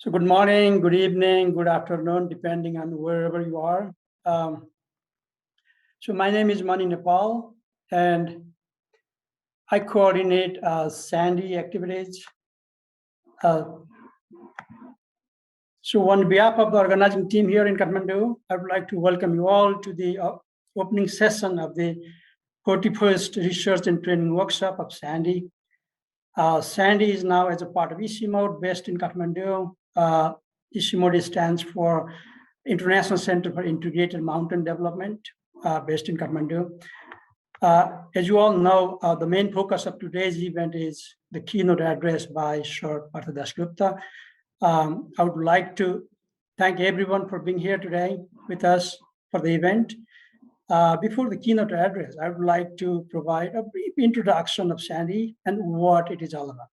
So good morning, good evening, good afternoon, depending on wherever you are. So my name is Mani Nepal, and I coordinate SANDEE activities. So on behalf of the organizing team here in Kathmandu, I would like to welcome you all to the opening session of the 41st Research and Training Workshop of SANDEE. SANDEE is now as a part of ICIMOD based in Kathmandu. ICIMOD stands for International Center for Integrated Mountain Development, based in Kathmandu. As you all know, the main focus of today's event is the keynote address by Sir Partha Dasgupta. I would like to thank everyone for being here today with us for the event. Before the keynote address, I would like to provide a brief introduction of SANDEE and what it is all about.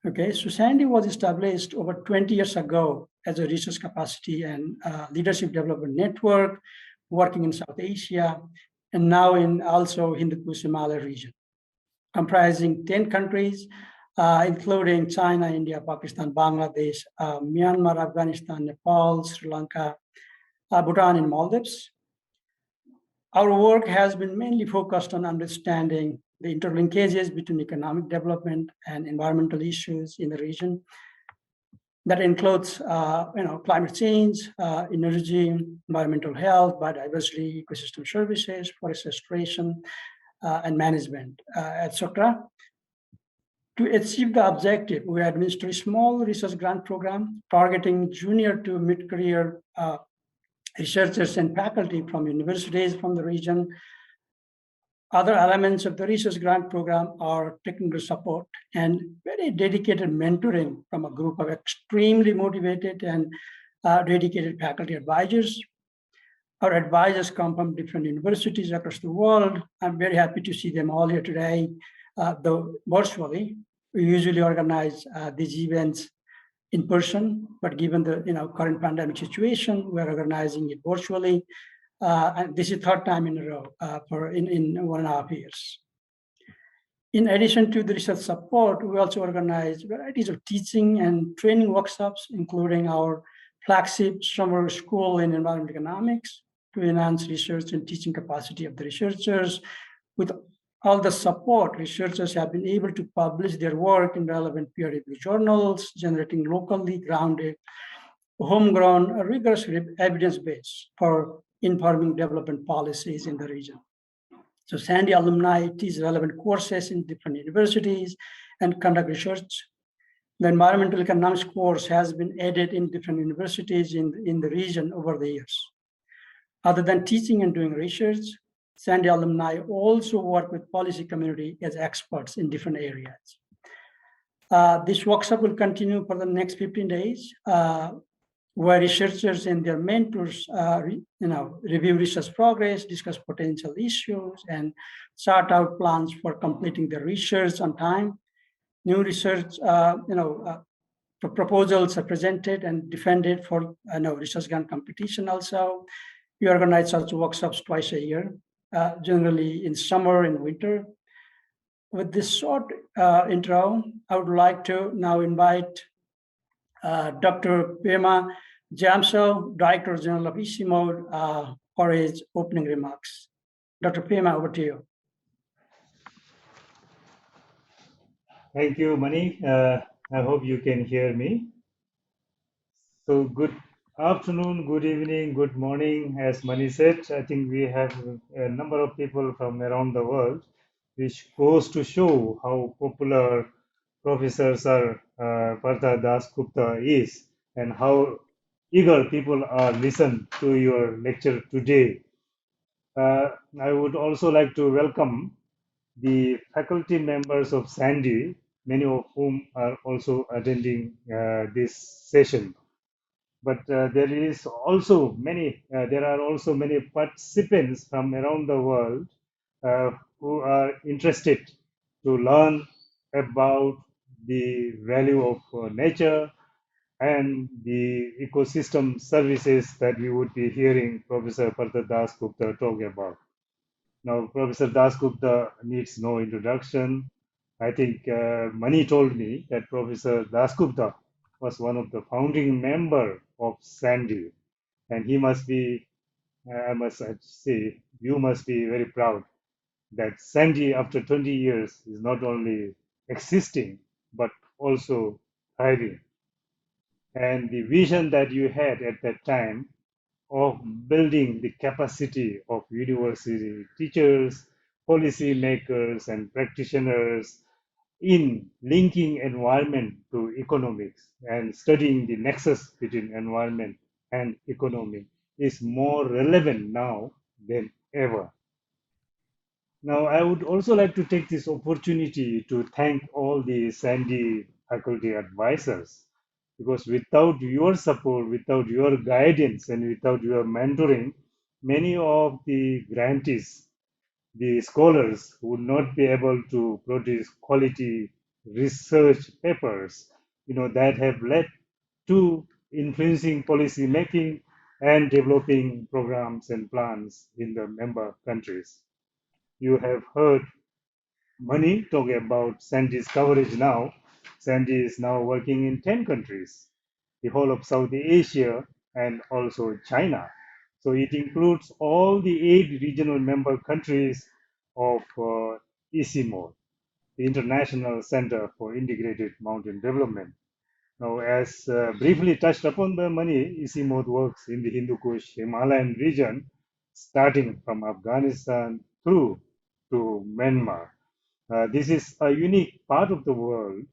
Okay, so SANDEE was established over 20 years ago as a research capacity and leadership development network working in South Asia and now in also Hindu Kush Himalaya region, comprising 10 countries, including China, India, Pakistan, Bangladesh, Myanmar, Afghanistan, Nepal, Sri Lanka, Bhutan, and Maldives. Our work has been mainly focused on understanding the interlinkages between economic development and environmental issues in the region. That includes, climate change, energy, environmental health, biodiversity, ecosystem services, forest restoration, and management, etc. To achieve the objective, we administer a small research grant program targeting junior to mid-career researchers and faculty from universities from the region. Other elements of the research grant program are technical support and very dedicated mentoring from a group of extremely motivated and dedicated faculty advisors. Our advisors come from different universities across the world. I'm very happy to see them all here today, though virtually. We usually organize these events in person, but given the current pandemic situation, we're organizing it virtually. And this is third time in a row in 1.5 years. In addition to the research support, we also organize varieties of teaching and training workshops, including our flagship summer school in environmental economics to enhance research and teaching capacity of the researchers. With all the support, researchers have been able to publish their work in relevant peer-reviewed journals, generating locally grounded, homegrown, rigorous evidence base for informing development policies in the region. So SANDEE alumni teach relevant courses in different universities and conduct research. The environmental economics course has been added in different universities in the region over the years. Other than teaching and doing research, SANDEE alumni also work with policy community as experts in different areas. This workshop will continue for the next 15 days, where researchers and their mentors, review research progress, discuss potential issues, and chart out plans for completing the research on time. New research, proposals are presented and defended for research grant competition. Also, we organize such workshops twice a year, generally in summer and winter. With this short intro, I would like to now invite Dr. Pema Jamso, Director General of ICIMOD, for his opening remarks. Dr. Pema, over to you. Thank you, Mani. I hope you can hear me. So good afternoon, good evening, good morning. As Mani said, I think we have a number of people from around the world, which goes to show how popular Professor Sir Partha Dasgupta is and how eager people are listen to your lecture today. I would also like to welcome the faculty members of SANDEE, many of whom are also attending this session. But there are also many participants from around the world who are interested to learn about the value of nature and the ecosystem services that we would be hearing Professor Partha Dasgupta talk about. Now, Professor Dasgupta needs no introduction. I think Mani told me that Professor Dasgupta was one of the founding member of SANDEE, and he must be, I must say, you must be very proud that SANDEE, after 20 years, is not only existing but also thriving. And the vision that you had at that time of building the capacity of university teachers, policy makers, and practitioners in linking environment to economics and studying the nexus between environment and economy is more relevant now than ever. Now, I would also like to take this opportunity to thank all the SANDEE faculty advisors, because without your support, without your guidance, and without your mentoring, many of the grantees, the scholars, would not be able to produce quality research papers, that have led to influencing policy making and developing programs and plans in the member countries. You have heard Mani talk about SANDEE's coverage now. SANDEE is now working in 10 countries, the whole of South Asia and also China. So it includes all the 8 regional member countries of ICIMOD, the International Center for Integrated Mountain Development. Now, as briefly touched upon by Mani, ICIMOD works in the Hindu Kush Himalayan region, starting from Afghanistan through to Myanmar. This is a unique part of the world,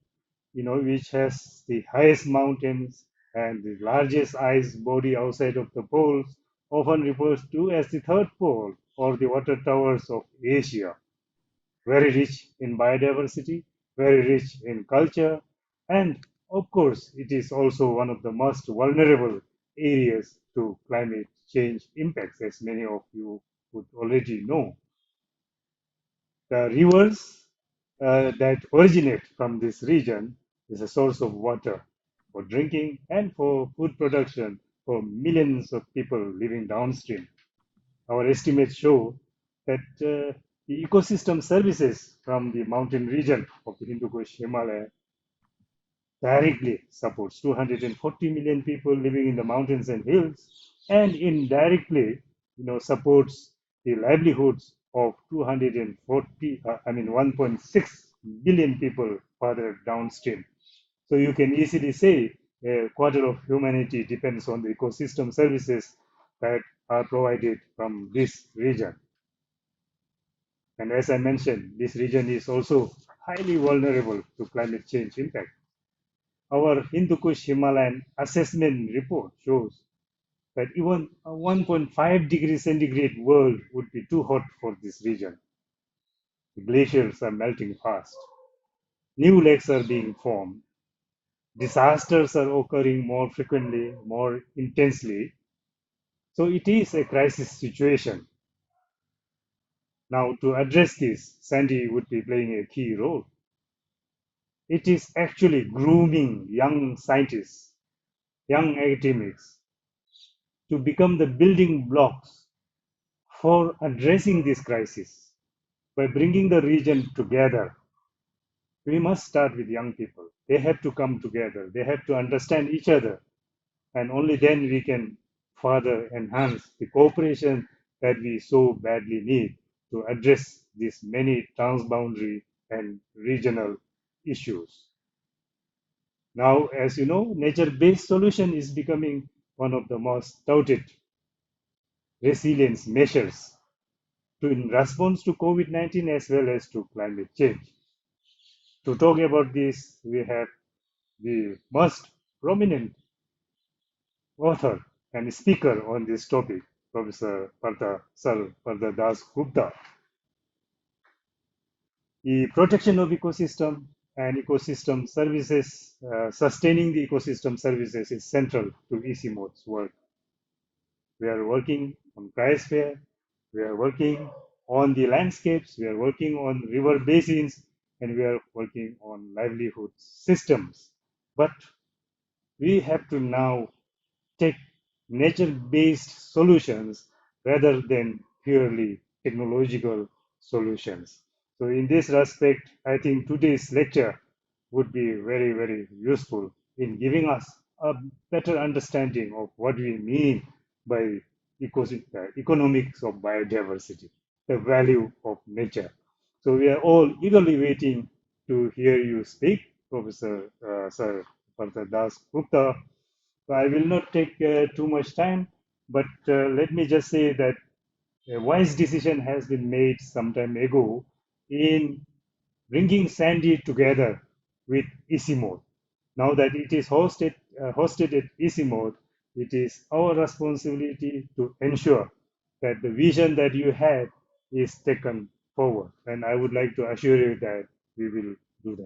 which has the highest mountains and the largest ice body outside of the poles, often referred to as the third pole or the water towers of Asia. Very rich in biodiversity, very rich in culture, and of course, it is also one of the most vulnerable areas to climate change impacts, as many of you would already know. The rivers that originate from this region is a source of water for drinking and for food production for millions of people living downstream. Our estimates show that the ecosystem services from the mountain region of the Hindu Kush Himalaya directly supports 240 million people living in the mountains and hills, and indirectly, supports the livelihoods of 240, 1.6 billion people further downstream. So you can easily say a quarter of humanity depends on the ecosystem services that are provided from this region. And as I mentioned, this region is also highly vulnerable to climate change impact. Our Hindu Kush Himalayan assessment report shows that even a 1.5 degrees centigrade world would be too hot for this region. The glaciers are melting fast. New lakes are being formed. Disasters are occurring more frequently, more intensely. So it is a crisis situation. Now, to address this, SANDEE would be playing a key role. It is actually grooming young scientists, young academics to become the building blocks for addressing this crisis. By bringing the region together, we must start with young people. They have to come together, they have to understand each other, and only then we can further enhance the cooperation that we so badly need to address these many transboundary and regional issues. Now, as you know, nature-based solution is becoming one of the most touted resilience measures in response to COVID-19 as well as to climate change. To talk about this, we have the most prominent author and speaker on this topic, Professor Sir Partha Dasgupta. The protection of ecosystem and ecosystem services, sustaining the ecosystem services is central to ICIMOD's work. We are working on cryosphere, we are working on the landscapes, we are working on river basins, and we are working on livelihood systems. But we have to now take nature-based solutions rather than purely technological solutions. So in this respect, I think today's lecture would be very, very useful in giving us a better understanding of what we mean by economics of biodiversity, the value of nature. So we are all eagerly waiting to hear you speak, Professor Sir Partha Dasgupta. So I will not take too much time, but let me just say that a wise decision has been made some time ago in bringing SANDEE together with ICIMOD. Now that it is hosted at ICIMOD, it is our responsibility to ensure that the vision that you had is taken forward. And I would like to assure you that we will do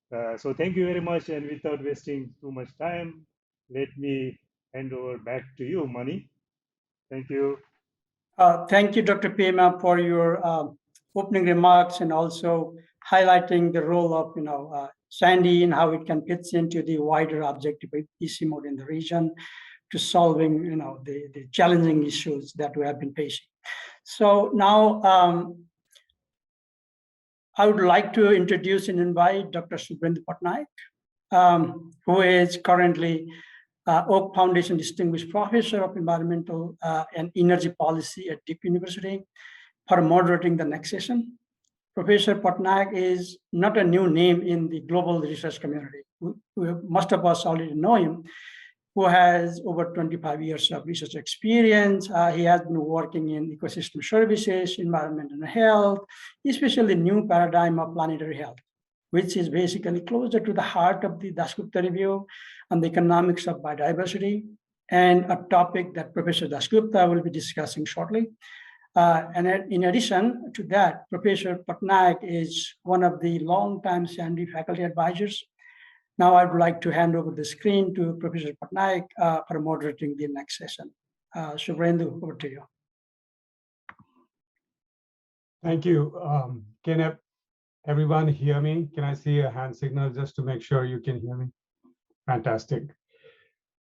that. So thank you very much. And without wasting too much time, let me hand over back to you, Mani. Thank you. Thank you, Dr. Pema, for your opening remarks and also highlighting the role of SANDEE and how it can fit into the wider objective of ICIMOD in the region to solving the challenging issues that we have been facing. So now I would like to introduce and invite Dr. Subrendu Patnaik, who is currently Oak Foundation Distinguished Professor of Environmental and Energy Policy at Deep University, for moderating the next session. Professor Patnaik is not a new name in the global research community. Most of us already know him, who has over 25 years of research experience. He has been working in ecosystem services, environment and health, especially new paradigm of planetary health, which is basically closer to the heart of the Dasgupta review on the economics of biodiversity, and a topic that Professor Dasgupta will be discussing shortly. And in addition to that, Professor Patnaik is one of the long-time SANDEE faculty advisors. Now I would like to hand over the screen to Professor Patnaik for moderating the next session. Subrendu, over to you. Thank you. Can everyone hear me? Can I see a hand signal just to make sure you can hear me? Fantastic.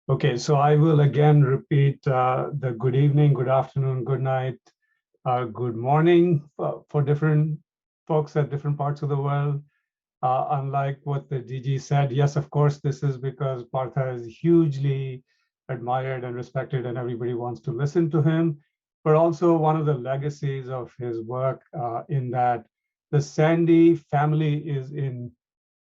Okay, so I will again repeat the good evening, good afternoon, good night, good morning for different folks at different parts of the world. Unlike what the DG said, yes, of course, this is because Partha is hugely admired and respected and everybody wants to listen to him, but also one of the legacies of his work in that the SANDEE family is in,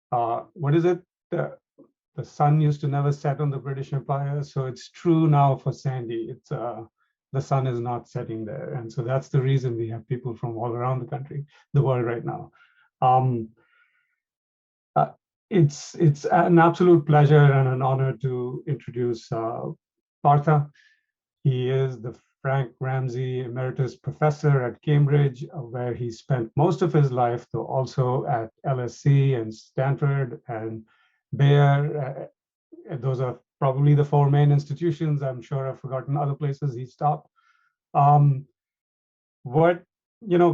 what is it? The sun used to never set on the British Empire, so it's true now for SANDEE. It's the sun is not setting there, and so that's the reason we have people from all around the country, the world right now. It's an absolute pleasure and an honor to introduce Partha. He is the Frank Ramsey Emeritus Professor at Cambridge, where he spent most of his life, though also at LSE and Stanford and Bayer. Those are probably the four main institutions. I'm sure I've forgotten other places he stopped.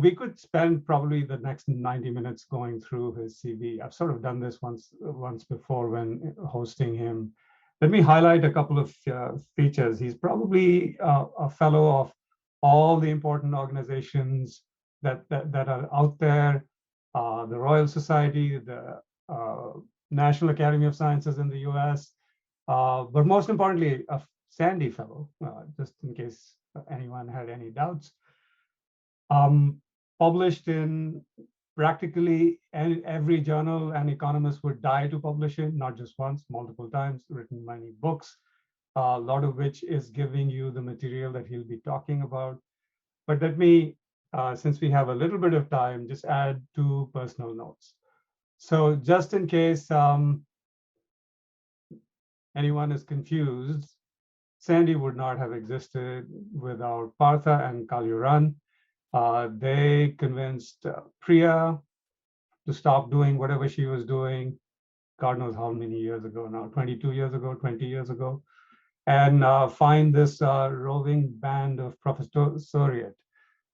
We could spend probably the next 90 minutes going through his CV. I've sort of done this once before when hosting him. Let me highlight a couple of features. He's probably a fellow of all the important organizations that are out there, the Royal Society, the National Academy of Sciences in the US, but most importantly, a SANDEE fellow, just in case anyone had any doubts. Published in practically every journal an economist would die to publish in, not just once, multiple times, written many books, a lot of which is giving you the material that he'll be talking about. But let me, since we have a little bit of time, just add two personal notes. So just in case anyone is confused, SANDEE would not have existed without Partha and Kalyuran. They convinced Priya to stop doing whatever she was doing, God knows how many years ago now, 22 years ago, 20 years ago, and find this roving band of professoriate.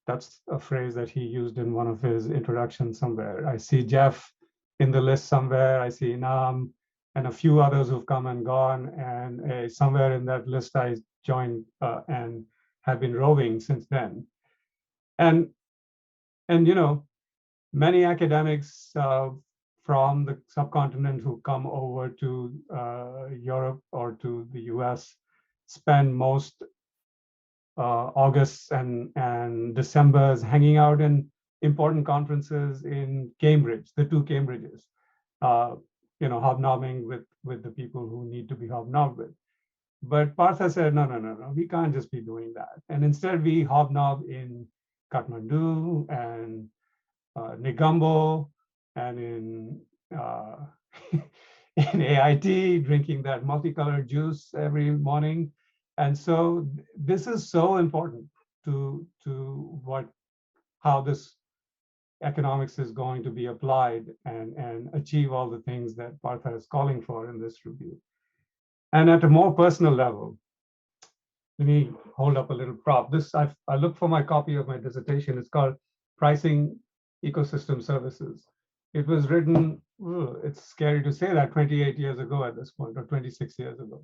That's a phrase that he used in one of his introductions somewhere. I see Jeff in the list somewhere, I see Nam, and a few others who've come and gone, and somewhere in that list I joined and have been roving since then. And many academics from the subcontinent who come over to Europe or to the US spend most August and Decembers hanging out in important conferences in Cambridge, the two Cambridges, hobnobbing with the people who need to be hobnobbed with. But Partha said, no, we can't just be doing that. And instead we hobnob in Kathmandu and Negombo and in in AIT, drinking that multicolored juice every morning. And so this is so important to how this economics is going to be applied and achieve all the things that Partha is calling for in this review. And at a more personal level, let me hold up a little prop. I looked for my copy of my dissertation. It's called Pricing Ecosystem Services. It was written, it's scary to say that, 28 years ago at this point, or 26 years ago.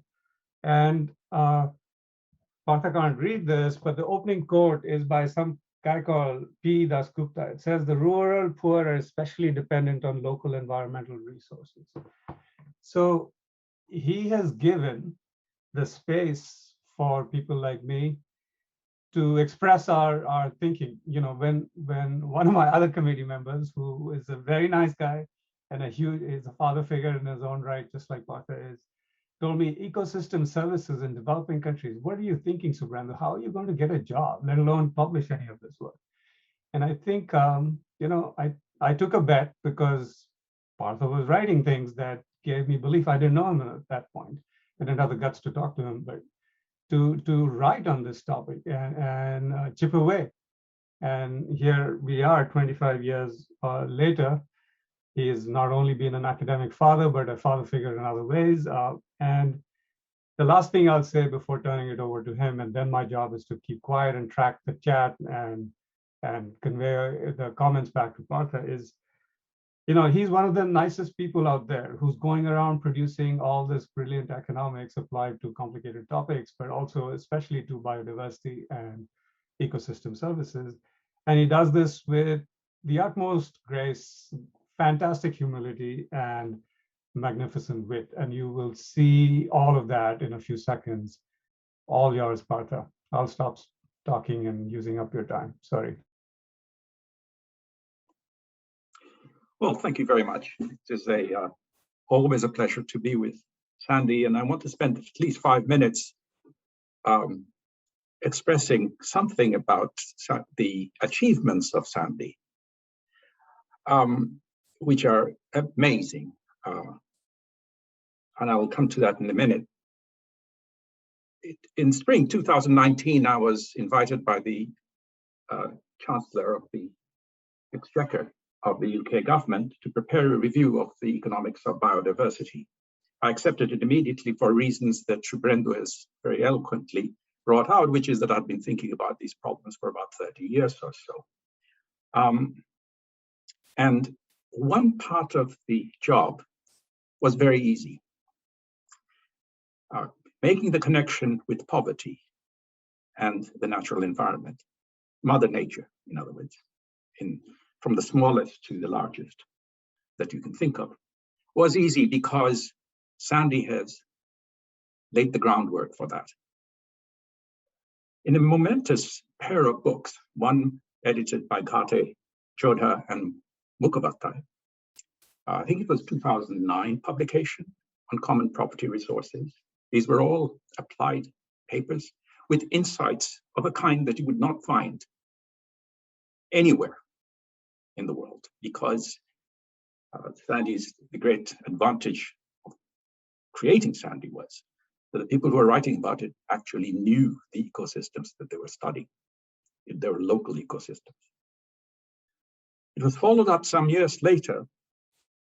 And Partha can't read this, but the opening quote is by some guy called P. Dasgupta. It says, the rural poor are especially dependent on local environmental resources. So he has given the space for people like me to express our thinking. When one of my other committee members, who is a very nice guy and is a father figure in his own right, just like Partha is, told me, ecosystem services in developing countries, what are you thinking, Subrandhu? How are you going to get a job, let alone publish any of this work? And I think, I took a bet because Partha was writing things that gave me belief. I didn't know him at that point. I didn't have the guts to talk to him, but to write on this topic and chip away. And here we are 25 years later. He has not only been an academic father, but a father figure in other ways. And the last thing I'll say before turning it over to him, and then my job is to keep quiet and track the chat and convey the comments back to Partha, is, he's one of the nicest people out there who's going around producing all this brilliant economics applied to complicated topics, but also especially to biodiversity and ecosystem services. And he does this with the utmost grace, fantastic humility, and magnificent wit. And you will see all of that in a few seconds. All yours, Partha. I'll stop talking and using up your time. Sorry. Well, thank you very much. It is always a pleasure to be with SANDEE, and I want to spend at least 5 minutes expressing something about the achievements of SANDEE, which are amazing. And I will come to that in a minute. In spring 2019, I was invited by the Chancellor of the Exchequer of the UK government to prepare a review of the economics of biodiversity. I accepted it immediately for reasons that Subrandhu has very eloquently brought out, which is that I've been thinking about these problems for about 30 years or so. And one part of the job was very easy. Making the connection with poverty and the natural environment, Mother Nature, in other words, from the smallest to the largest that you can think of, was easy because SANDEE has laid the groundwork for that. In a momentous pair of books, one edited by Ghate, Chodha, and Mukhopadhyay, I think it was 2009 publication on common property resources. These were all applied papers with insights of a kind that you would not find anywhere in the world, because SANDEE's the great advantage of creating SANDEE was that the people who were writing about it actually knew the ecosystems that they were studying. They were local ecosystems. It was followed up some years later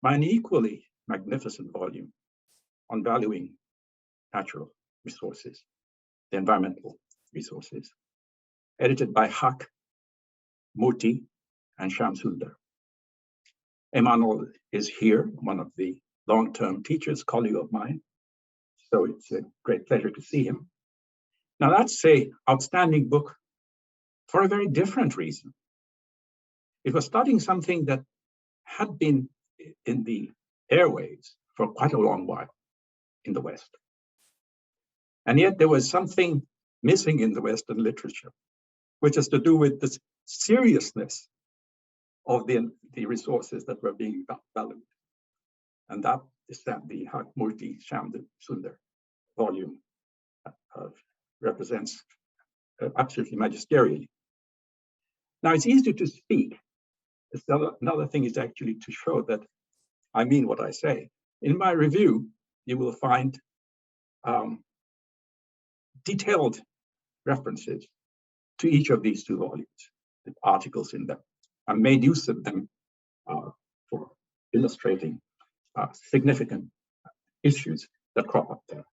by an equally magnificent volume on valuing natural resources, the environmental resources, edited by Haq, Murthy, and Shamsundar. Emmanuel is here, one of the long-term teachers, colleague of mine, so it's a great pleasure to see him. Now that's an outstanding book for a very different reason. It was studying something that had been in the airwaves for quite a long while in the West. And yet there was something missing in the Western literature, which has to do with the seriousness of the resources that were being valued. And that is that the Murthy Shamsundar volume represents absolutely magisterially. Now, it's easy to speak. Another thing is actually to show that I mean what I say. In my review, you will find detailed references to each of these two volumes, the articles in them. I made use of them for illustrating significant issues that crop up there.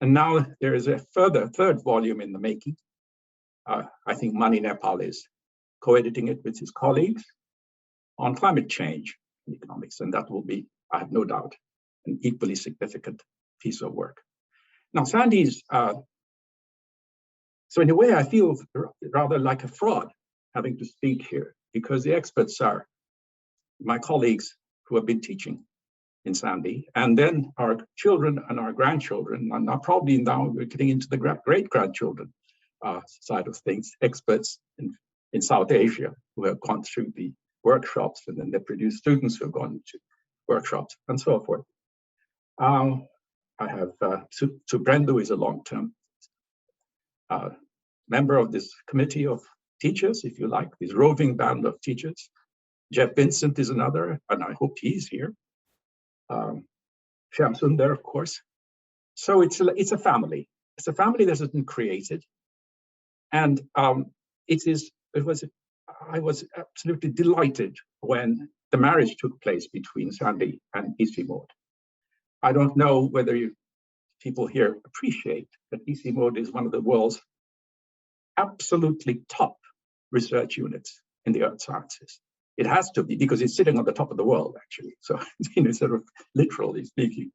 And now there is a third volume in the making. I think Mani Nepal is co-editing it with his colleagues on climate change in economics, and that will be, I have no doubt, an equally significant piece of work. Now, SANDEE's, so in a way, I feel rather like a fraud having to speak here, because the experts are my colleagues who have been teaching in SANDEE, and then our children and our grandchildren, and now probably now we're getting into the great-grandchildren side of things, experts in South Asia who have gone through the workshops, and then they produce students who have gone to workshops and so forth. I have Sue Brenda, who is a long-term member of this committee of teachers, if you like, this roving band of teachers. Jeff Vincent is another, and I hope he's here. Shamsundar, of course. So it's a family. It's a family that has been created, and I was absolutely delighted when the marriage took place between SANDEE and ICIMOD. I don't know whether people here appreciate that ICIMOD is one of the world's absolutely top research units in the earth sciences. It has to be, because it's sitting on the top of the world, actually. So, sort of literally speaking.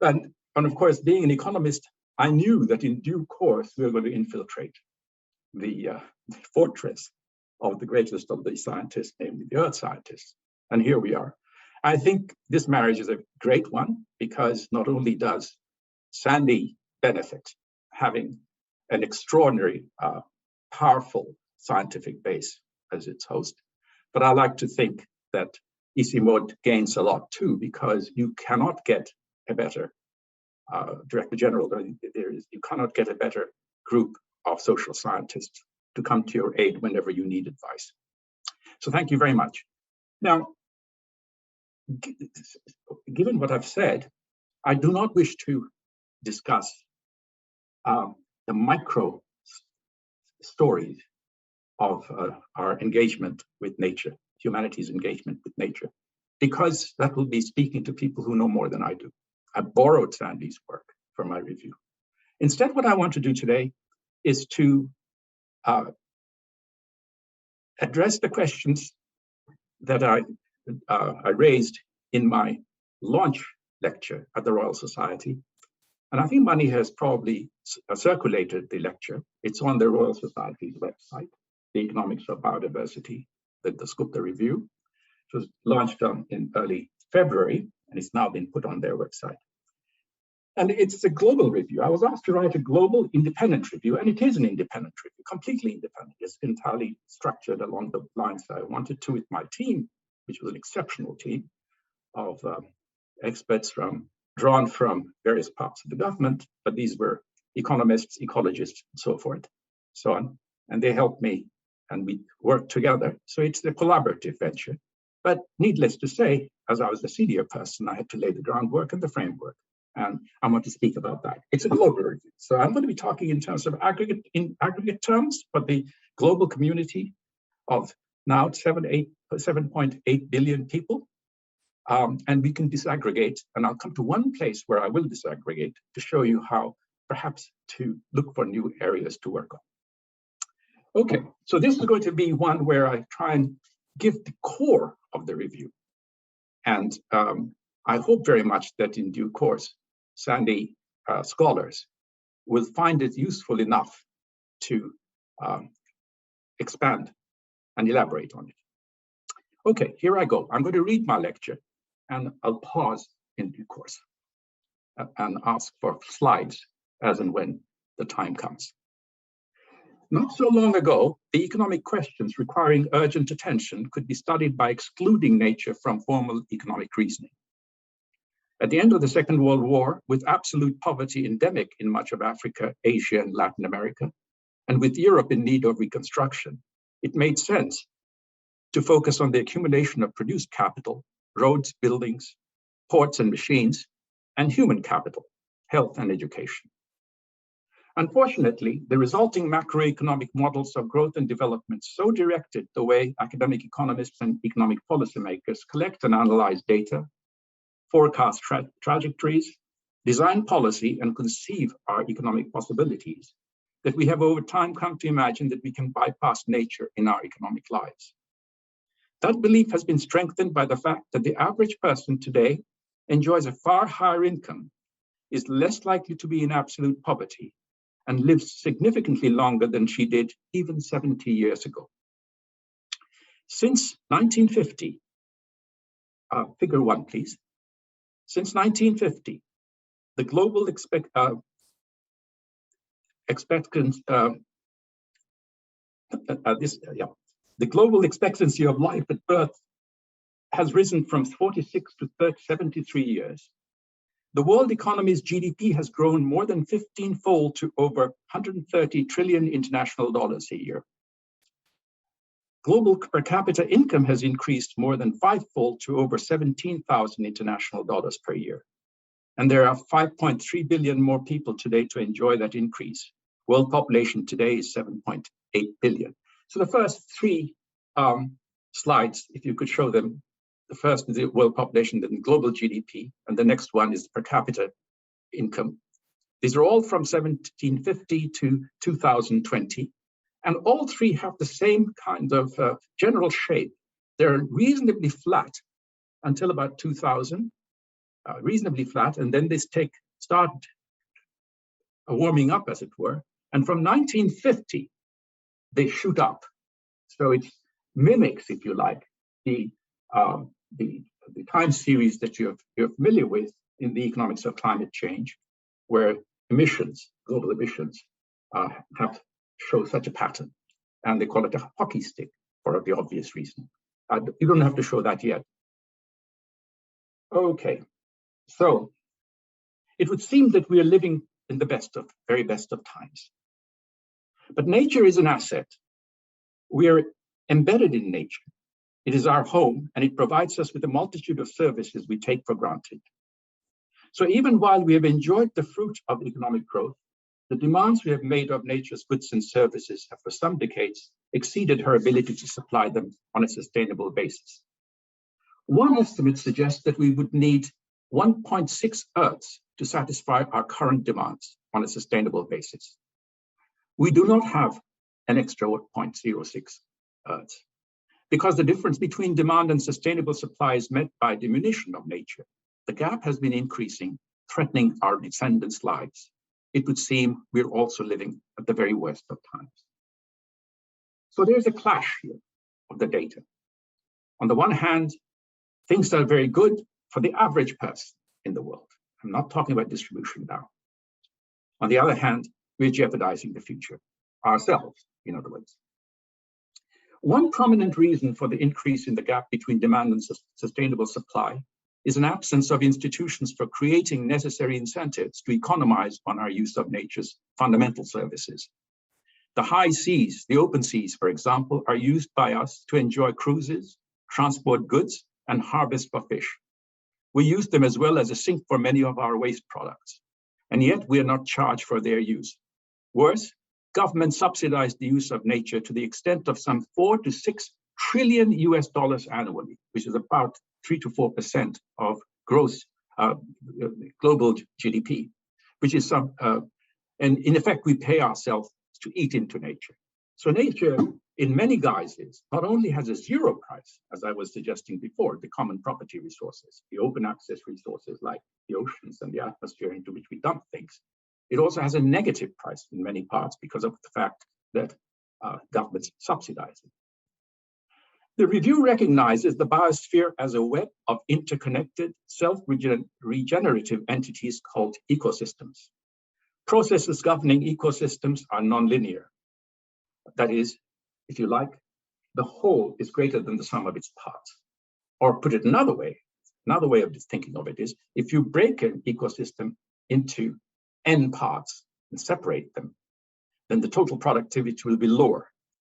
And of course, being an economist, I knew that in due course, we were going to infiltrate the fortress of the greatest of the scientists, namely the earth scientists. And here we are. I think this marriage is a great one, because not only does SANDEE benefit having an extraordinary, powerful scientific base as its host, but I like to think that ICIMOD gains a lot too, because you cannot get a better Director General. You cannot get a better group of social scientists to come to your aid whenever you need advice. So thank you very much. Now, given what I've said, I do not wish to discuss the micro stories of our engagement with nature, humanity's engagement with nature, because that will be speaking to people who know more than I do. I borrowed SANDEE's work for my review. Instead, what I want to do today is to address the questions that I raised in my launch lecture at the Royal Society. And I think Mani has probably circulated the lecture. It's on the Royal Society's website, the Economics of Biodiversity, the Dasgupta review. It was launched in early February, and it's now been put on their website. And it's a global review. I was asked to write a global independent review, and it is an independent review, completely independent. It's entirely structured along the lines that I wanted to with my team, which was an exceptional team of experts drawn from various parts of the government, but these were economists, ecologists, and so forth, so on. And they helped me, and we worked together. So it's a collaborative venture. But needless to say, as I was the senior person, I had to lay the groundwork and the framework. And I want to speak about that. It's a global review. So I'm going to be talking in terms of aggregate terms, but the global community of now 7.8 billion people. And we can disaggregate, and I'll come to one place where I will disaggregate to show you how perhaps to look for new areas to work on. Okay, so this is going to be one where I try and give the core of the review. And I hope very much that in due course, SANDEE scholars will find it useful enough to expand and elaborate on it. Okay, here I go. I'm going to read my lecture and I'll pause in due course and ask for slides as and when the time comes. Not so long ago, the economic questions requiring urgent attention could be studied by excluding nature from formal economic reasoning. At the end of the Second World War, with absolute poverty endemic in much of Africa, Asia, and Latin America, and with Europe in need of reconstruction, it made sense to focus on the accumulation of produced capital, roads, buildings, ports and machines, and human capital, health and education. Unfortunately, the resulting macroeconomic models of growth and development so directed the way academic economists and economic policymakers collect and analyze data, forecast trajectories, design policy, and conceive our economic possibilities, that we have over time come to imagine that we can bypass nature in our economic lives. That belief has been strengthened by the fact that the average person today enjoys a far higher income, is less likely to be in absolute poverty, and lives significantly longer than she did even 70 years ago. Since 1950, figure 1, please. Since 1950, the global the global expectancy of life at birth has risen from 46 to 73 years. The world economy's GDP has grown more than 15-fold to over 130 trillion international dollars a year. Global per capita income has increased more than 5-fold to over 17,000 international dollars per year. And there are 5.3 billion more people today to enjoy that increase. World population today is 7.8 billion. So the first 3 slides, if you could show them, the first is the world population, then global GDP, and the next one is per capita income. These are all from 1750 to 2020, and all 3 have the same kind of general shape. They're reasonably flat until about 2000, reasonably flat, and then they start warming up, as it were. And from 1950, they shoot up. So it mimics, if you like, the time series that you're familiar with in the economics of climate change, where emissions, global emissions, show such a pattern. And they call it a hockey stick for the obvious reason. You don't have to show that yet. Okay, so it would seem that we are living in the very best of times. But nature is an asset. We are embedded in nature. It is our home, and it provides us with a multitude of services we take for granted. So even while we have enjoyed the fruit of economic growth, the demands we have made of nature's goods and services have for some decades exceeded her ability to supply them on a sustainable basis. One estimate suggests that we would need 1.6 Earths to satisfy our current demands on a sustainable basis. We do not have an extra 0.06 Earths, because the difference between demand and sustainable supply is met by diminution of nature. The gap has been increasing, threatening our descendants' lives. It would seem we're also living at the very worst of times. So there's a clash here of the data. On the one hand, things are very good for the average person in the world. I'm not talking about distribution now. On the other hand, we're jeopardizing the future, ourselves, in other words. One prominent reason for the increase in the gap between demand and sustainable supply is an absence of institutions for creating necessary incentives to economize on our use of nature's fundamental services. The high seas, the open seas, for example, are used by us to enjoy cruises, transport goods, and harvest for fish. We use them as well as a sink for many of our waste products, and yet we are not charged for their use. Worse, governments subsidize the use of nature to the extent of some 4 to 6 trillion US dollars annually, which is about 3 to 4% of gross global GDP, which is some, and in effect, we pay ourselves to eat into nature. So nature, in many guises, not only has a zero price, as I was suggesting before, the common property resources, the open access resources like the oceans and the atmosphere into which we dump things. It also has a negative price in many parts because of the fact that governments subsidize it. The review recognizes the biosphere as a web of interconnected, self-regenerative entities called ecosystems. Processes governing ecosystems are nonlinear. That is, if you like, the whole is greater than the sum of its parts. Or put it another way of thinking of it is, if you break an ecosystem into n parts and separate them, then the total productivity will be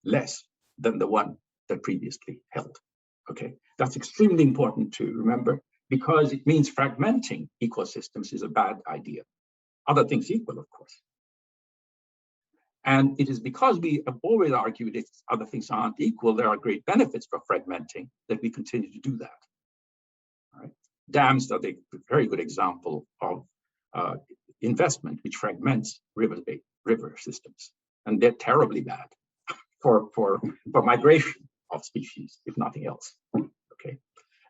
less than the one that previously held. Okay, that's extremely important to remember because it means fragmenting ecosystems is a bad idea. Other things equal, of course. And it is because we have always argued if other things aren't equal, there are great benefits for fragmenting that we continue to do that. All right? Dams are the very good example of investment which fragments river systems. And they're terribly bad for migration of species, if nothing else. Okay,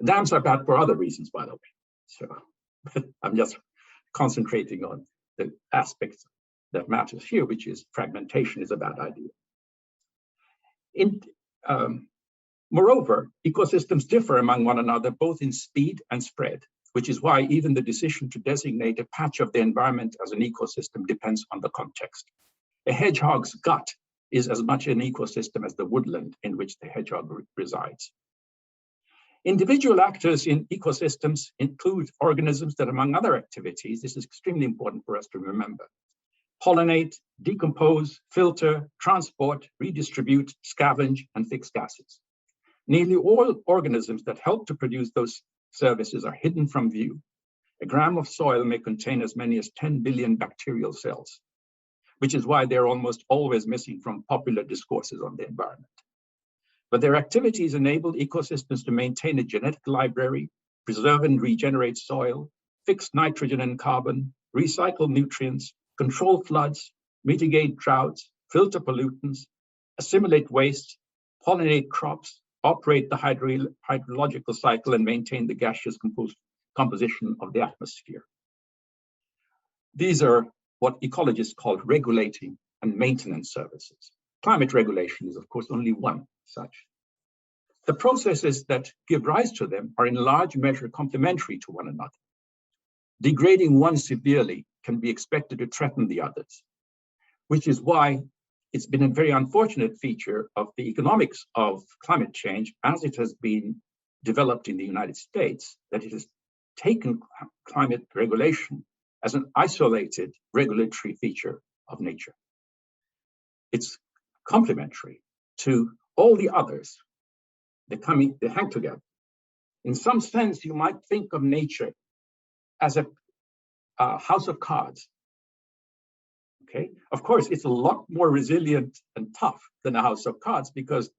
dams are bad for other reasons, by the way. So I'm just concentrating on the aspects that matters here, which is fragmentation is a bad idea. Moreover, ecosystems differ among one another, both in speed and spread, which is why even the decision to designate a patch of the environment as an ecosystem depends on the context. A hedgehog's gut is as much an ecosystem as the woodland in which the hedgehog resides. Individual actors in ecosystems include organisms that, among other activities, this is extremely important for us to remember, pollinate, decompose, filter, transport, redistribute, scavenge, and fix gases. Nearly all organisms that help to produce those services are hidden from view. A gram of soil may contain as many as 10 billion bacterial cells, which is why they're almost always missing from popular discourses on the environment. But their activities enable ecosystems to maintain a genetic library, preserve and regenerate soil, fix nitrogen and carbon, recycle nutrients, control floods, mitigate droughts, filter pollutants, assimilate waste, pollinate crops, operate the hydrological cycle, and maintain the gaseous composition of the atmosphere. These are what ecologists call regulating and maintenance services. Climate regulation is, of course, only one such. The processes that give rise to them are in large measure complementary to one another. Degrading one severely can be expected to threaten the others, which is why it's been a very unfortunate feature of the economics of climate change as it has been developed in the United States, that it has taken climate regulation as an isolated regulatory feature of nature. It's complementary to all the others. They hang together. In some sense, you might think of nature as a house of cards. Okay, of course, it's a lot more resilient and tough than a house of cards because,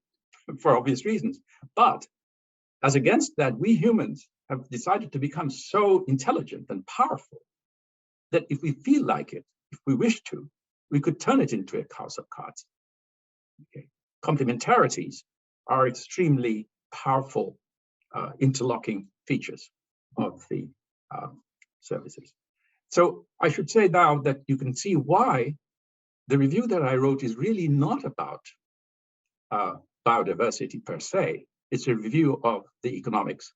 for obvious reasons. But as against that, we humans have decided to become so intelligent and powerful that if we feel like it, if we wish to, we could turn it into a house of cards. Okay. Complementarities are extremely powerful interlocking features of the services. So I should say now that you can see why the review that I wrote is really not about biodiversity per se. It's a review of the economics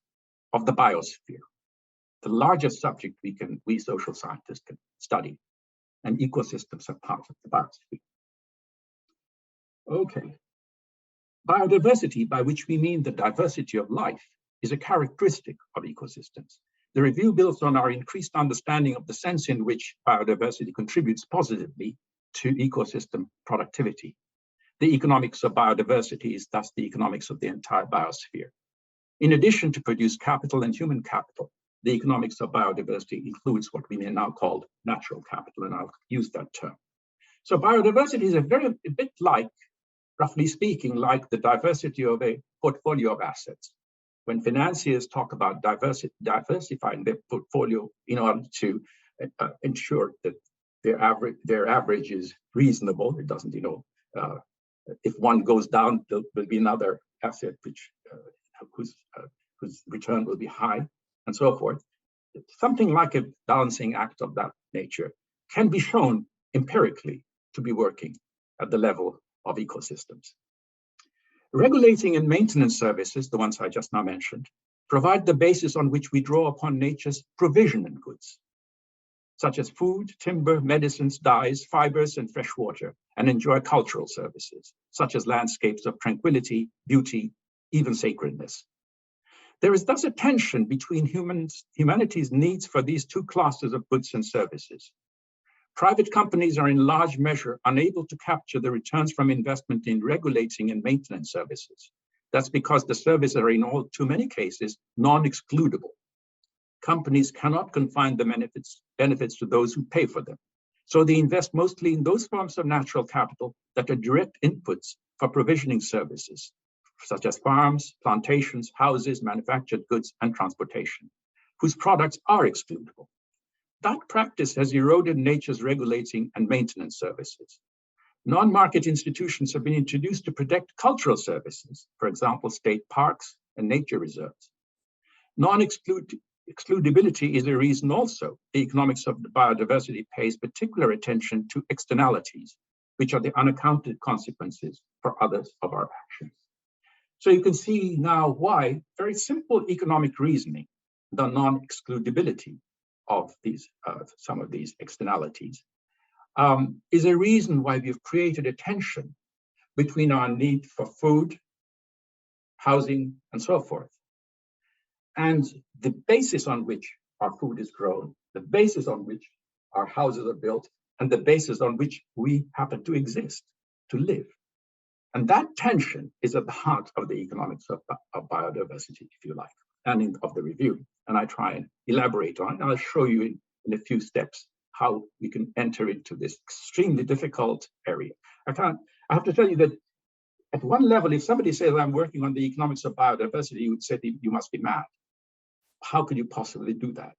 of the biosphere, the largest subject we social scientists can study, and ecosystems are part of the biosphere. Okay. Biodiversity, by which we mean the diversity of life, is a characteristic of ecosystems. The review builds on our increased understanding of the sense in which biodiversity contributes positively to ecosystem productivity. The economics of biodiversity is thus the economics of the entire biosphere. In addition to produce capital and human capital, the economics of biodiversity includes what we may now call natural capital, and I'll use that term. So biodiversity is a bit like, roughly speaking, like the diversity of a portfolio of assets. When financiers talk about diversifying their portfolio in order to ensure that their average is reasonable, it doesn't, if one goes down, there will be another asset whose return will be high, and so forth. Something like a balancing act of that nature can be shown empirically to be working at the level of ecosystems. Regulating and maintenance services, the ones I just now mentioned, provide the basis on which we draw upon nature's provision and goods, such as food, timber, medicines, dyes, fibers, and fresh water, and enjoy cultural services, such as landscapes of tranquility, beauty, even sacredness. There is thus a tension between humanity's needs for these two classes of goods and services. Private companies are in large measure unable to capture the returns from investment in regulating and maintenance services. That's because the services are in all too many cases non-excludable. Companies cannot confine the benefits to those who pay for them. So they invest mostly in those forms of natural capital that are direct inputs for provisioning services, such as farms, plantations, houses, manufactured goods, and transportation, whose products are excludable. That practice has eroded nature's regulating and maintenance services. Non-market institutions have been introduced to protect cultural services, for example, state parks and nature reserves. Non-excludability is a reason also the economics of biodiversity pays particular attention to externalities, which are the unaccounted consequences for others of our actions. So you can see now why very simple economic reasoning, the non-excludability of these, some of these externalities, is a reason why we've created a tension between our need for food, housing, and so forth, and the basis on which our food is grown, the basis on which our houses are built, and the basis on which we happen to exist, to live. And that tension is at the heart of the economics of biodiversity, if you like, and of the review. And I try and elaborate on it. And I'll show you in a few steps how we can enter into this extremely difficult area. I have to tell you that at one level, if somebody says I'm working on the economics of biodiversity, you would say you must be mad. How could you possibly do that?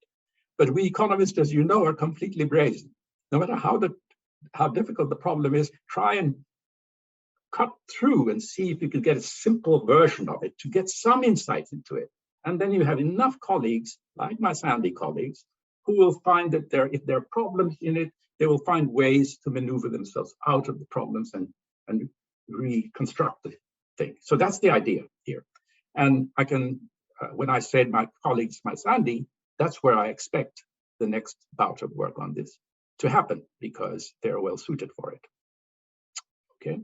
But we economists, as you know, are completely brazen. No matter how difficult the problem is, try and cut through and see if you could get a simple version of it to get some insight into it. And then you have enough colleagues, like my SANDEE colleagues, who will find that if there are problems in it, they will find ways to maneuver themselves out of the problems and reconstruct the thing. So that's the idea here. And I can, when I said my colleagues, my SANDEE, that's where I expect the next bout of work on this to happen, because they're well suited for it. Okay.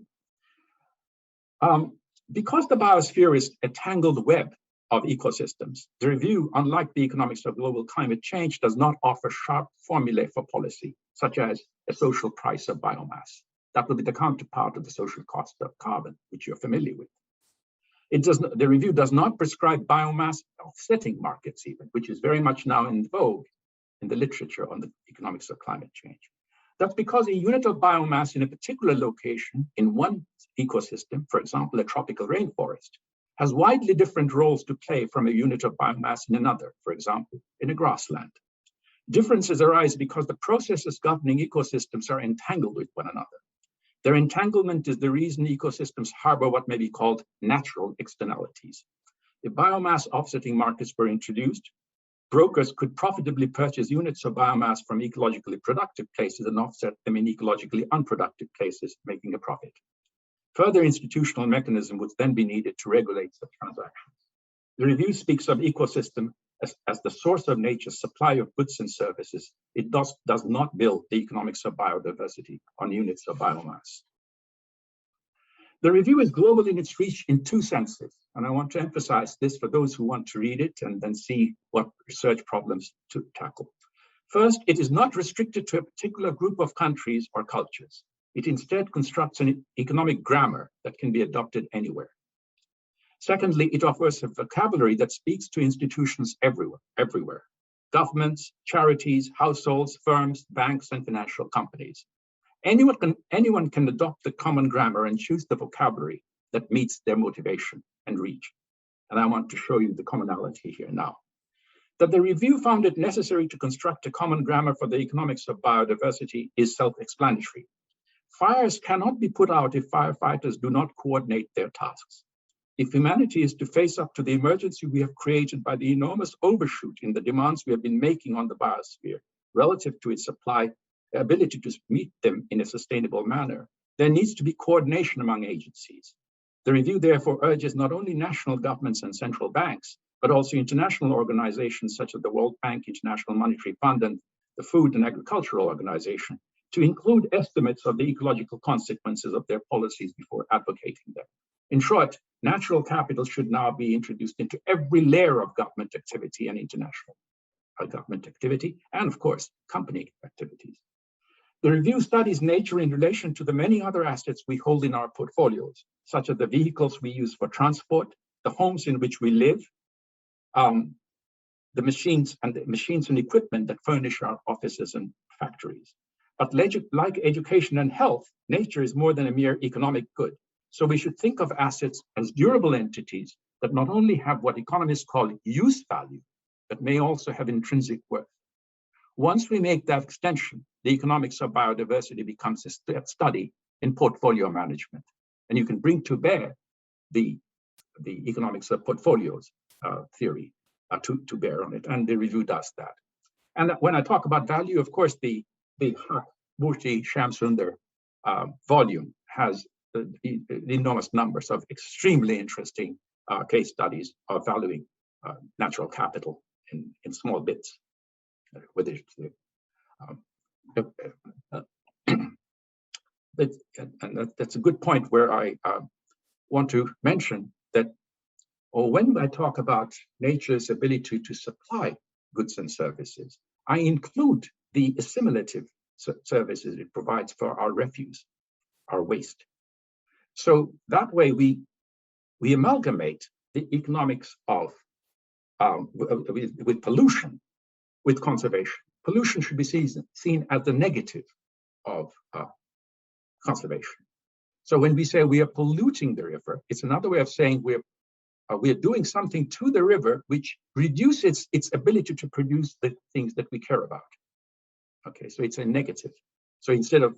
Because the biosphere is a tangled web of ecosystems, the review, unlike the economics of global climate change, does not offer sharp formulae for policy, such as a social price of biomass. That would be the counterpart of the social cost of carbon, which you're familiar with. The review does not prescribe biomass offsetting markets even, which is very much now in vogue in the literature on the economics of climate change. That's because a unit of biomass in a particular location in one ecosystem, for example, a tropical rainforest, has widely different roles to play from a unit of biomass in another, for example, in a grassland. Differences arise because the processes governing ecosystems are entangled with one another. Their entanglement is the reason ecosystems harbor what may be called natural externalities. If biomass offsetting markets were introduced, brokers could profitably purchase units of biomass from ecologically productive places and offset them in ecologically unproductive places, making a profit. Further institutional mechanism would then be needed to regulate such transactions. The review speaks of ecosystem as the source of nature's supply of goods and services. It does not build the economics of biodiversity on units of biomass. The review is global in its reach in two senses, and I want to emphasize this for those who want to read it and then see what research problems to tackle. First, it is not restricted to a particular group of countries or cultures. It instead constructs an economic grammar that can be adopted anywhere. Secondly, it offers a vocabulary that speaks to institutions everywhere. Governments, charities, households, firms, banks, and financial companies. Anyone can adopt the common grammar and choose the vocabulary that meets their motivation and reach. And I want to show you the commonality here now. That the review found it necessary to construct a common grammar for the economics of biodiversity is self-explanatory. Fires cannot be put out if firefighters do not coordinate their tasks. If humanity is to face up to the emergency we have created by the enormous overshoot in the demands we have been making on the biosphere relative to its ability to meet them in a sustainable manner, there needs to be coordination among agencies. The review therefore urges not only national governments and central banks, but also international organizations such as the World Bank, International Monetary Fund, and the Food and Agricultural Organization to include estimates of the ecological consequences of their policies before advocating them. In short, natural capital should now be introduced into every layer of government activity and international government activity, and of course, company activities. The review studies nature in relation to the many other assets we hold in our portfolios, such as the vehicles we use for transport, the homes in which we live, the machines and equipment that furnish our offices and factories. But like education and health, nature is more than a mere economic good. So we should think of assets as durable entities that not only have what economists call use value, but may also have intrinsic worth. Once we make that extension, the economics of biodiversity becomes a study in portfolio management. And you can bring to bear the economics of portfolios theory to bear on it. And the review does that. And when I talk about value, of course, the Murthy Shamsundar volume has the enormous numbers of extremely interesting case studies of valuing natural capital in small bits. Whether it's that's a good point where I want to mention that when I talk about nature's ability to supply goods and services, I include the assimilative services it provides for our refuse, our waste. So that way we amalgamate the economics of with pollution with conservation. Pollution should be seen as the negative of conservation. So when we say we are polluting the river, it's another way of saying we are doing something to the river which reduces its ability to produce the things that we care about. Okay, so it's a negative. So instead of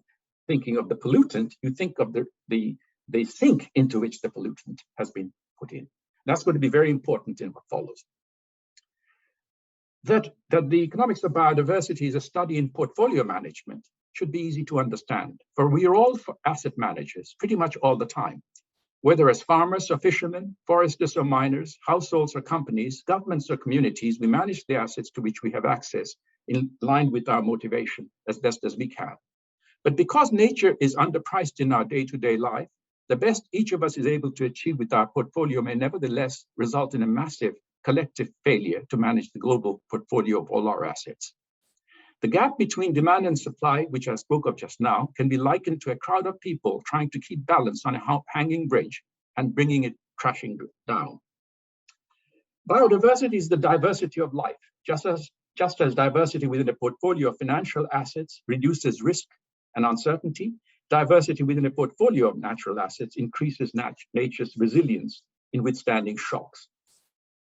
thinking of the pollutant, you think of the sink into which the pollutant has been put in. That's going to be very important in what follows. That the economics of biodiversity is a study in portfolio management should be easy to understand, for we are all asset managers pretty much all the time. Whether as farmers or fishermen, foresters or miners, households or companies, governments or communities, we manage the assets to which we have access in line with our motivation as best as we can. But because nature is underpriced in our day-to-day life, the best each of us is able to achieve with our portfolio may nevertheless result in a massive collective failure to manage the global portfolio of all our assets. The gap between demand and supply, which I spoke of just now, can be likened to a crowd of people trying to keep balance on a hanging bridge and bringing it crashing down. Biodiversity is the diversity of life. Just as diversity within a portfolio of financial assets reduces risk and uncertainty, diversity within a portfolio of natural assets increases nature's resilience in withstanding shocks.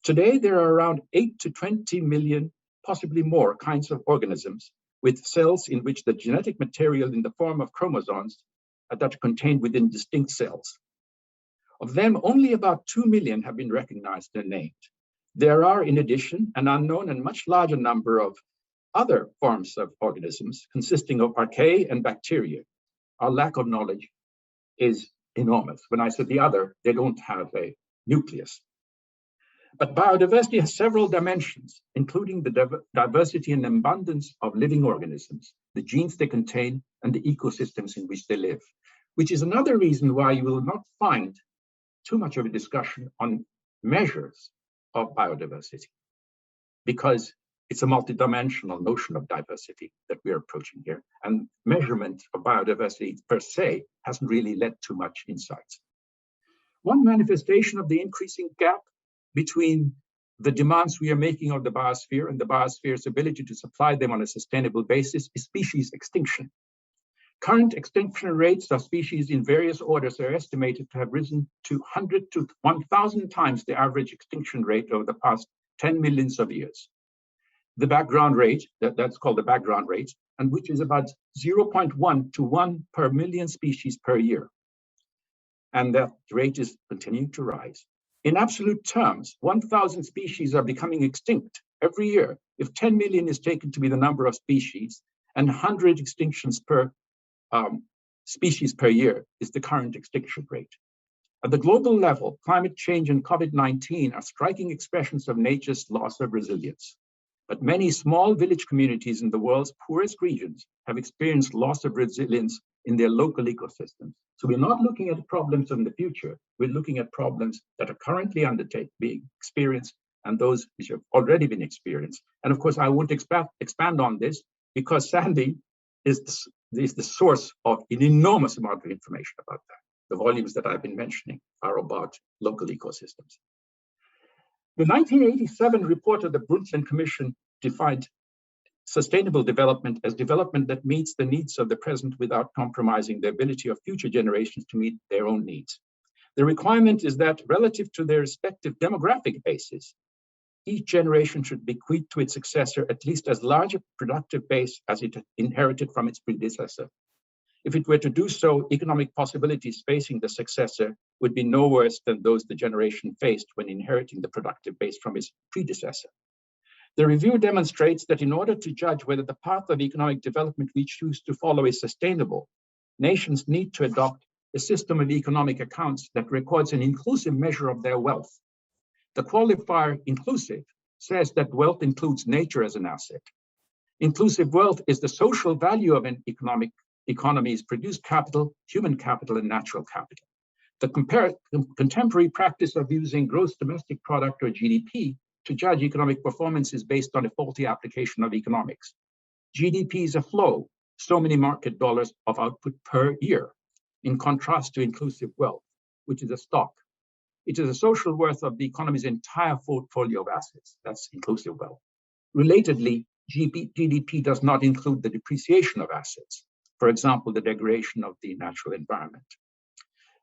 Today, there are around 8 to 20 million, possibly more, kinds of organisms with cells in which the genetic material in the form of chromosomes that are contained within distinct cells. Of them, only about 2 million have been recognized and named. There are, in addition, an unknown and much larger number of other forms of organisms consisting of archaea and bacteria. Our lack of knowledge is enormous. When I said the other, they don't have a nucleus. But biodiversity has several dimensions, including the diversity and abundance of living organisms, the genes they contain, and the ecosystems in which they live, which is another reason why you will not find too much of a discussion on measures of biodiversity, because it's a multidimensional notion of diversity that we are approaching here. And measurement of biodiversity per se hasn't really led to much insights. One manifestation of the increasing gap between the demands we are making of the biosphere and the biosphere's ability to supply them on a sustainable basis is species extinction. Current extinction rates of species in various orders are estimated to have risen to 100 to 1,000 times the average extinction rate over the past 10 millions of years. The background rate, that's called the background rate, and which is about 0.1 to 1 per million species per year. And that rate is continuing to rise. In absolute terms, 1,000 species are becoming extinct every year if 10 million is taken to be the number of species, and 100 extinctions per species per year is the current extinction rate. At the global level, climate change and COVID-19 are striking expressions of nature's loss of resilience. But many small village communities in the world's poorest regions have experienced loss of resilience in their local ecosystems. So we're not looking at problems in the future, we're looking at problems that are currently being experienced and those which have already been experienced. And of course, I won't expand on this because SANDEE is the source of an enormous amount of information about that. The volumes that I've been mentioning are about local ecosystems. The 1987 report of the Brundtland Commission defined sustainable development as development that meets the needs of the present without compromising the ability of future generations to meet their own needs. The requirement is that relative to their respective demographic bases, each generation should bequeath to its successor at least as large a productive base as it inherited from its predecessor. If it were to do so, economic possibilities facing the successor would be no worse than those the generation faced when inheriting the productive base from its predecessor. The review demonstrates that in order to judge whether the path of economic development we choose to follow is sustainable, nations need to adopt a system of economic accounts that records an inclusive measure of their wealth. The qualifier inclusive says that wealth includes nature as an asset. Inclusive wealth is the social value of an economy's produced capital, human capital, and natural capital. The contemporary practice of using gross domestic product or GDP to judge economic performance is based on a faulty application of economics. GDP is a flow, so many market dollars of output per year, in contrast to inclusive wealth, which is a stock. It is a social worth of the economy's entire portfolio of assets. That's inclusive wealth. Relatedly, GDP does not include the depreciation of assets. For example, the degradation of the natural environment.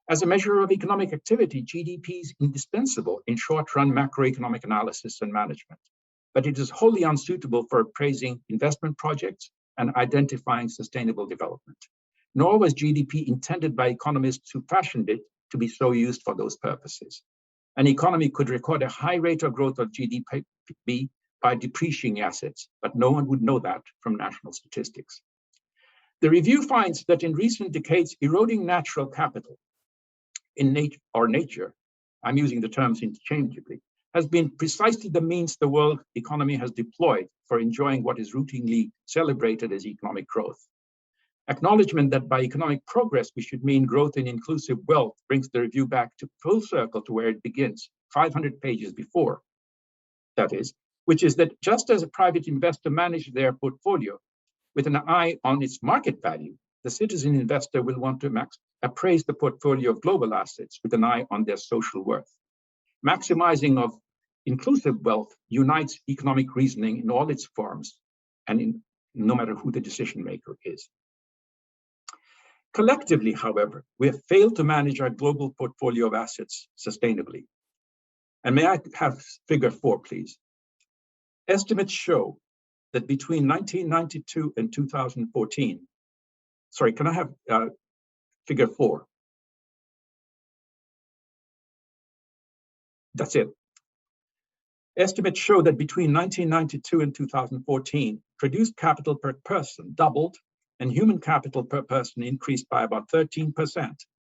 As a measure of economic activity, GDP is indispensable in short-run macroeconomic analysis and management, but it is wholly unsuitable for appraising investment projects and identifying sustainable development. Nor was GDP intended by economists who fashioned it to be so used for those purposes. An economy could record a high rate of growth of GDP by depreciating assets, but no one would know that from national statistics. The review finds that in recent decades, eroding natural capital in nature, I'm using the terms interchangeably, has been precisely the means the world economy has deployed for enjoying what is routinely celebrated as economic growth. Acknowledgement that by economic progress we should mean growth in inclusive wealth brings the review back to full circle to where it begins, 500 pages before, that is, which is that just as a private investor manages their portfolio with an eye on its market value, the citizen investor will want to appraise the portfolio of global assets with an eye on their social worth. Maximizing of inclusive wealth unites economic reasoning in all its forms and no matter who the decision maker is. Collectively, however, we have failed to manage our global portfolio of assets sustainably. And may I have figure 4, please? Estimates show that between 1992 and 2014, sorry, can I have figure 4? That's it. Estimates show that between 1992 and 2014, produced capital per person doubled and human capital per person increased by about 13%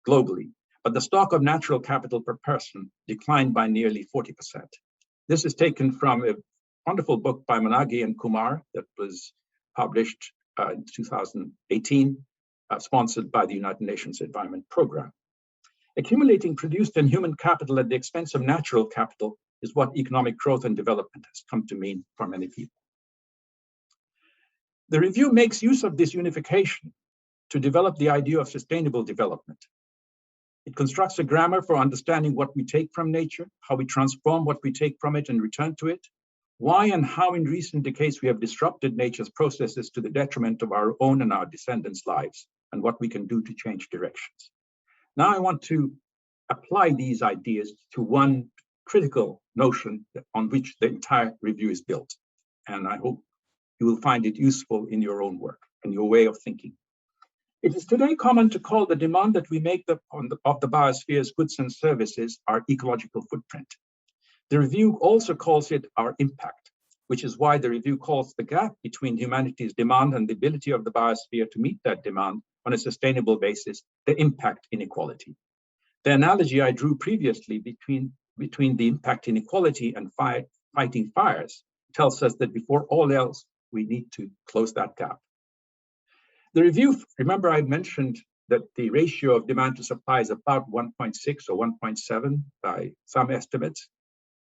globally, but the stock of natural capital per person declined by nearly 40%. This is taken from a wonderful book by Managi and Kumar that was published in 2018, sponsored by the United Nations Environment Programme. Accumulating produced and human capital at the expense of natural capital is what economic growth and development has come to mean for many people. The review makes use of this unification to develop the idea of sustainable development. It constructs a grammar for understanding what we take from nature, how we transform what we take from it and return to it, why and how in recent decades we have disrupted nature's processes to the detriment of our own and our descendants' lives, and what we can do to change directions. Now I want to apply these ideas to one critical notion on which the entire review is built. And I hope you will find it useful in your own work and your way of thinking. It is today common to call the demand that we make of the biosphere's goods and services our ecological footprint. The review also calls it our impact, which is why the review calls the gap between humanity's demand and the ability of the biosphere to meet that demand on a sustainable basis, the impact inequality. The analogy I drew previously between the impact inequality and fighting fires tells us that before all else, we need to close that gap. The review, remember I mentioned that the ratio of demand to supply is about 1.6 or 1.7 by some estimates.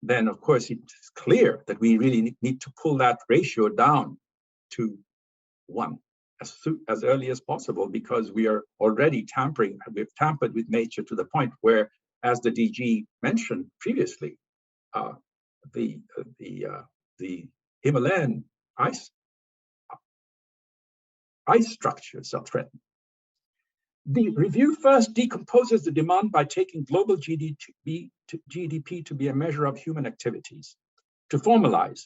Then of course it's clear that we really need to pull that ratio down to 1 as early as possible, because we are already we've tampered with nature to the point where, as the DG mentioned previously, the Himalayan ice structures are threatened. The review first decomposes the demand by taking global GDP to be a measure of human activities. To formalize,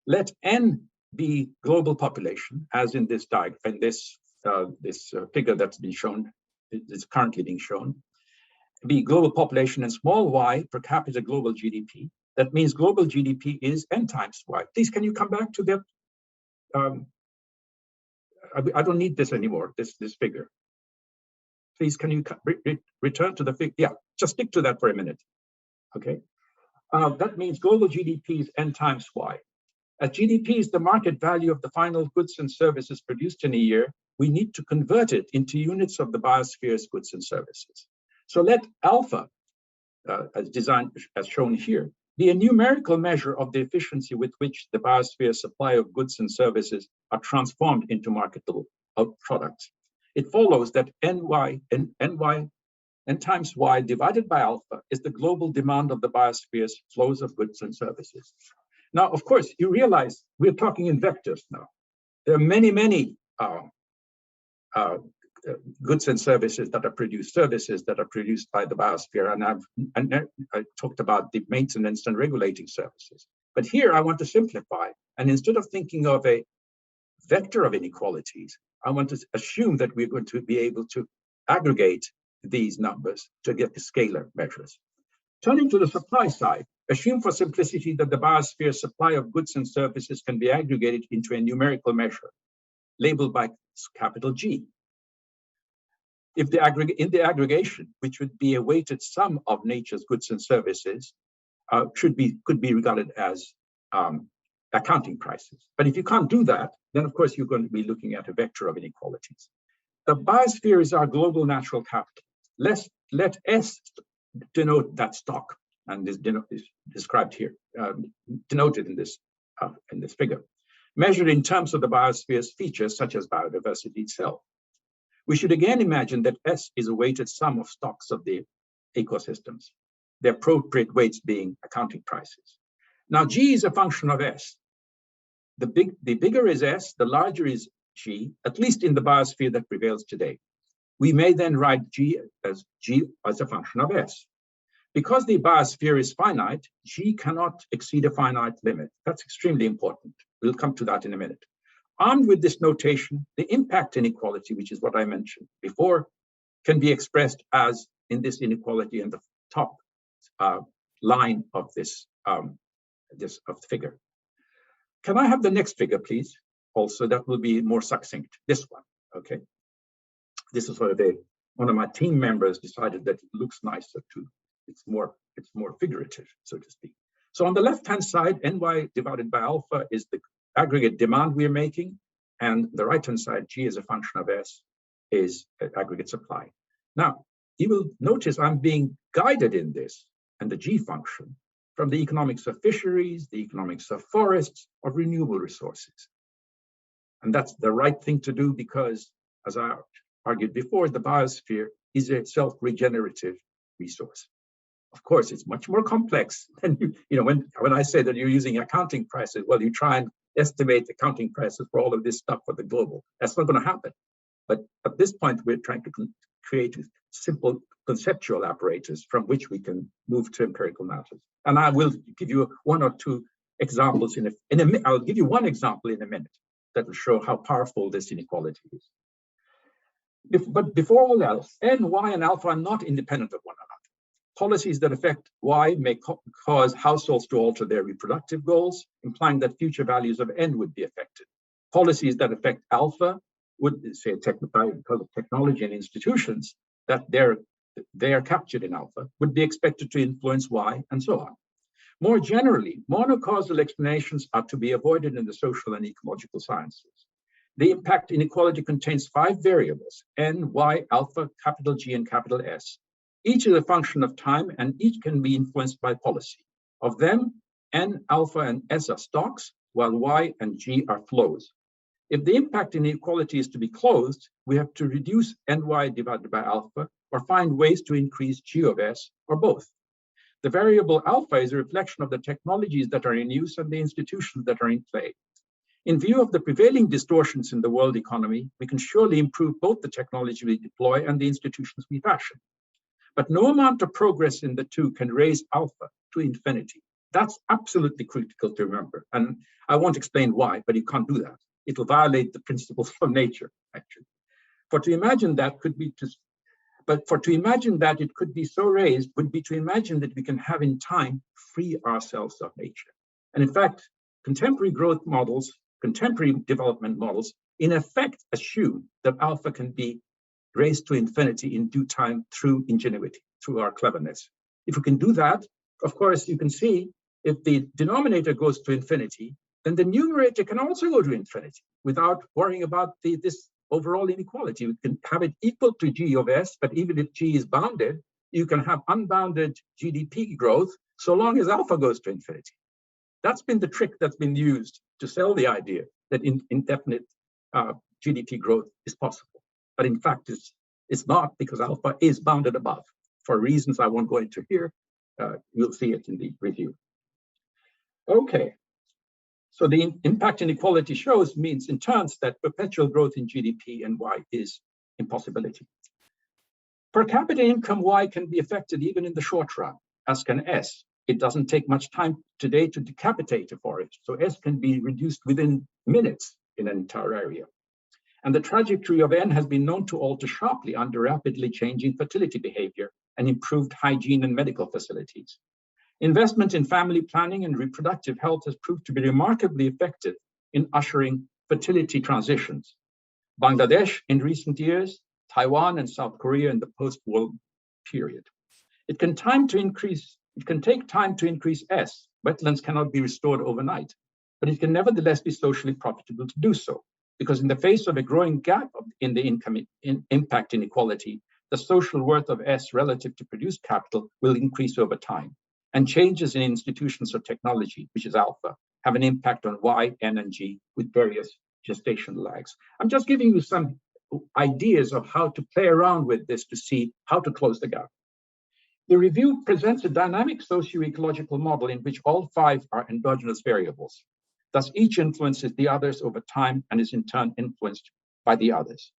let N be global population, as in this diagram, this figure that's been shown, is currently being shown. Be global population, and small y per capita global GDP. That means global GDP is N times y. Please, can you come back to that? I don't need this anymore, this figure. Please, can you return to the figure? Yeah, just stick to that for a minute, okay? That means global GDP is N times Y. As GDP is the market value of the final goods and services produced in a year, we need to convert it into units of the biosphere's goods and services. So let alpha, as shown here, be a numerical measure of the efficiency with which the biosphere's supply of goods and services are transformed into marketable products. It follows that N times Y divided by alpha is the global demand of the biosphere's flows of goods and services. Now, of course, you realize we're talking in vectors now. There are many goods and services that are produced by the biosphere, and I talked about the maintenance and regulating services. But here I want to simplify, and instead of thinking of a vector of inequalities, I want to assume that we're going to be able to aggregate these numbers to get the scalar measures. Turning to the supply side, assume for simplicity that the biosphere's supply of goods and services can be aggregated into a numerical measure, labeled by capital G. If in the aggregation, which would be a weighted sum of nature's goods and services, could be regarded as accounting prices. But if you can't do that, then of course you're going to be looking at a vector of inequalities. The biosphere is our global natural capital. Let S denote that stock, and is described here, denoted in this figure, measured in terms of the biosphere's features such as biodiversity itself. We should again imagine that S is a weighted sum of stocks of the ecosystems, the appropriate weights being accounting prices. Now G is a function of S. The bigger is S, the larger is G, at least in the biosphere that prevails today. We may then write G as a function of S. Because the biosphere is finite, G cannot exceed a finite limit. That's extremely important. We'll come to that in a minute. Armed with this notation, the impact inequality, which is what I mentioned before, can be expressed as in this inequality in the top line of this the figure. Can I have the next figure, please? Also, that will be more succinct. This one, okay? This is sort of one of my team members decided that it looks nicer too. It's more figurative, so to speak. So on the left-hand side, NY divided by alpha is the aggregate demand we are making, and the right-hand side, G as a function of S, is aggregate supply. Now, you will notice I'm being guided in this, and the G function, from the economics of fisheries, the economics of forests, of renewable resources. And that's the right thing to do because, as I argued before, the biosphere is a self-regenerative resource. Of course, it's much more complex than when I say that you're using accounting prices, well, you try and estimate accounting prices for all of this stuff for the global. That's not going to happen. But at this point, we're trying to create simple conceptual apparatus from which we can move to empirical matters. And I will give you one or two examples I'll give you one example in a minute that will show how powerful this inequality is. But before all else, N, Y, and alpha are not independent of one another. Policies that affect Y may cause households to alter their reproductive goals, implying that future values of N would be affected. Policies that affect alpha would say, because of technology and institutions, that their they are captured in alpha, would be expected to influence Y, and so on. More generally, monocausal explanations are to be avoided in the social and ecological sciences. The impact inequality contains 5 variables, N, Y, alpha, capital G, and capital S. Each is a function of time, and each can be influenced by policy. Of them, N, alpha, and S are stocks, while Y and G are flows. If the impact inequality is to be closed, we have to reduce NY divided by alpha, or find ways to increase G of S, or both. The variable alpha is a reflection of the technologies that are in use and the institutions that are in play. In view of the prevailing distortions in the world economy, we can surely improve both the technology we deploy and the institutions we fashion. But no amount of progress in the two can raise alpha to infinity. That's absolutely critical to remember. And I won't explain why, but you can't do that. It will violate the principles of nature, actually. For to imagine that it could be so raised would be to imagine that we can have in time free ourselves of nature. And in fact, contemporary growth models, contemporary development models, in effect assume that alpha can be raised to infinity in due time through ingenuity, through our cleverness. If we can do that, of course, you can see if the denominator goes to infinity, then the numerator can also go to infinity without worrying about this overall inequality. We can have it equal to G of S, but even if G is bounded, you can have unbounded GDP growth so long as alpha goes to infinity. That's been the trick that's been used to sell the idea that indefinite GDP growth is possible. But in fact, it's not, because alpha is bounded above. For reasons I won't go into here, you'll see it in the review. Okay. So the impact inequality shows means in turns that perpetual growth in GDP and Y is impossibility. Per capita income Y can be affected even in the short run, as can S. It doesn't take much time today to decapitate a forest, so S can be reduced within minutes in an entire area. And the trajectory of N has been known to alter sharply under rapidly changing fertility behavior and improved hygiene and medical facilities. Investment in family planning and reproductive health has proved to be remarkably effective in ushering fertility transitions. Bangladesh in recent years, Taiwan and South Korea in the post-war period. It can take time to increase S. Wetlands cannot be restored overnight, but it can nevertheless be socially profitable to do so, because in the face of a growing gap in the impact inequality, the social worth of S relative to produced capital will increase over time. And changes in institutions or technology, which is alpha, have an impact on Y, N, and G with various gestation lags. I'm just giving you some ideas of how to play around with this to see how to close the gap. The review presents a dynamic socio-ecological model in which all 5 are endogenous variables. Thus, each influences the others over time and is in turn influenced by the others.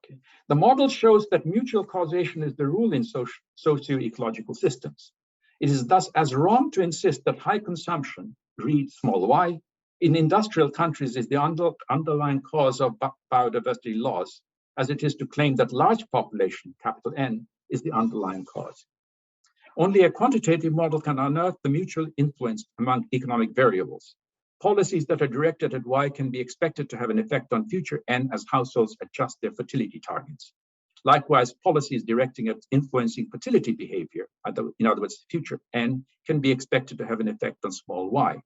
Okay. The model shows that mutual causation is the rule in socio-ecological systems. It is thus as wrong to insist that high consumption, read small y, in industrial countries is the underlying cause of biodiversity loss, as it is to claim that large population, capital N, is the underlying cause. Only a quantitative model can unearth the mutual influence among economic variables. Policies that are directed at Y can be expected to have an effect on future N as households adjust their fertility targets. Likewise, policies directing at influencing fertility behavior, in other words, future N, can be expected to have an effect on small y.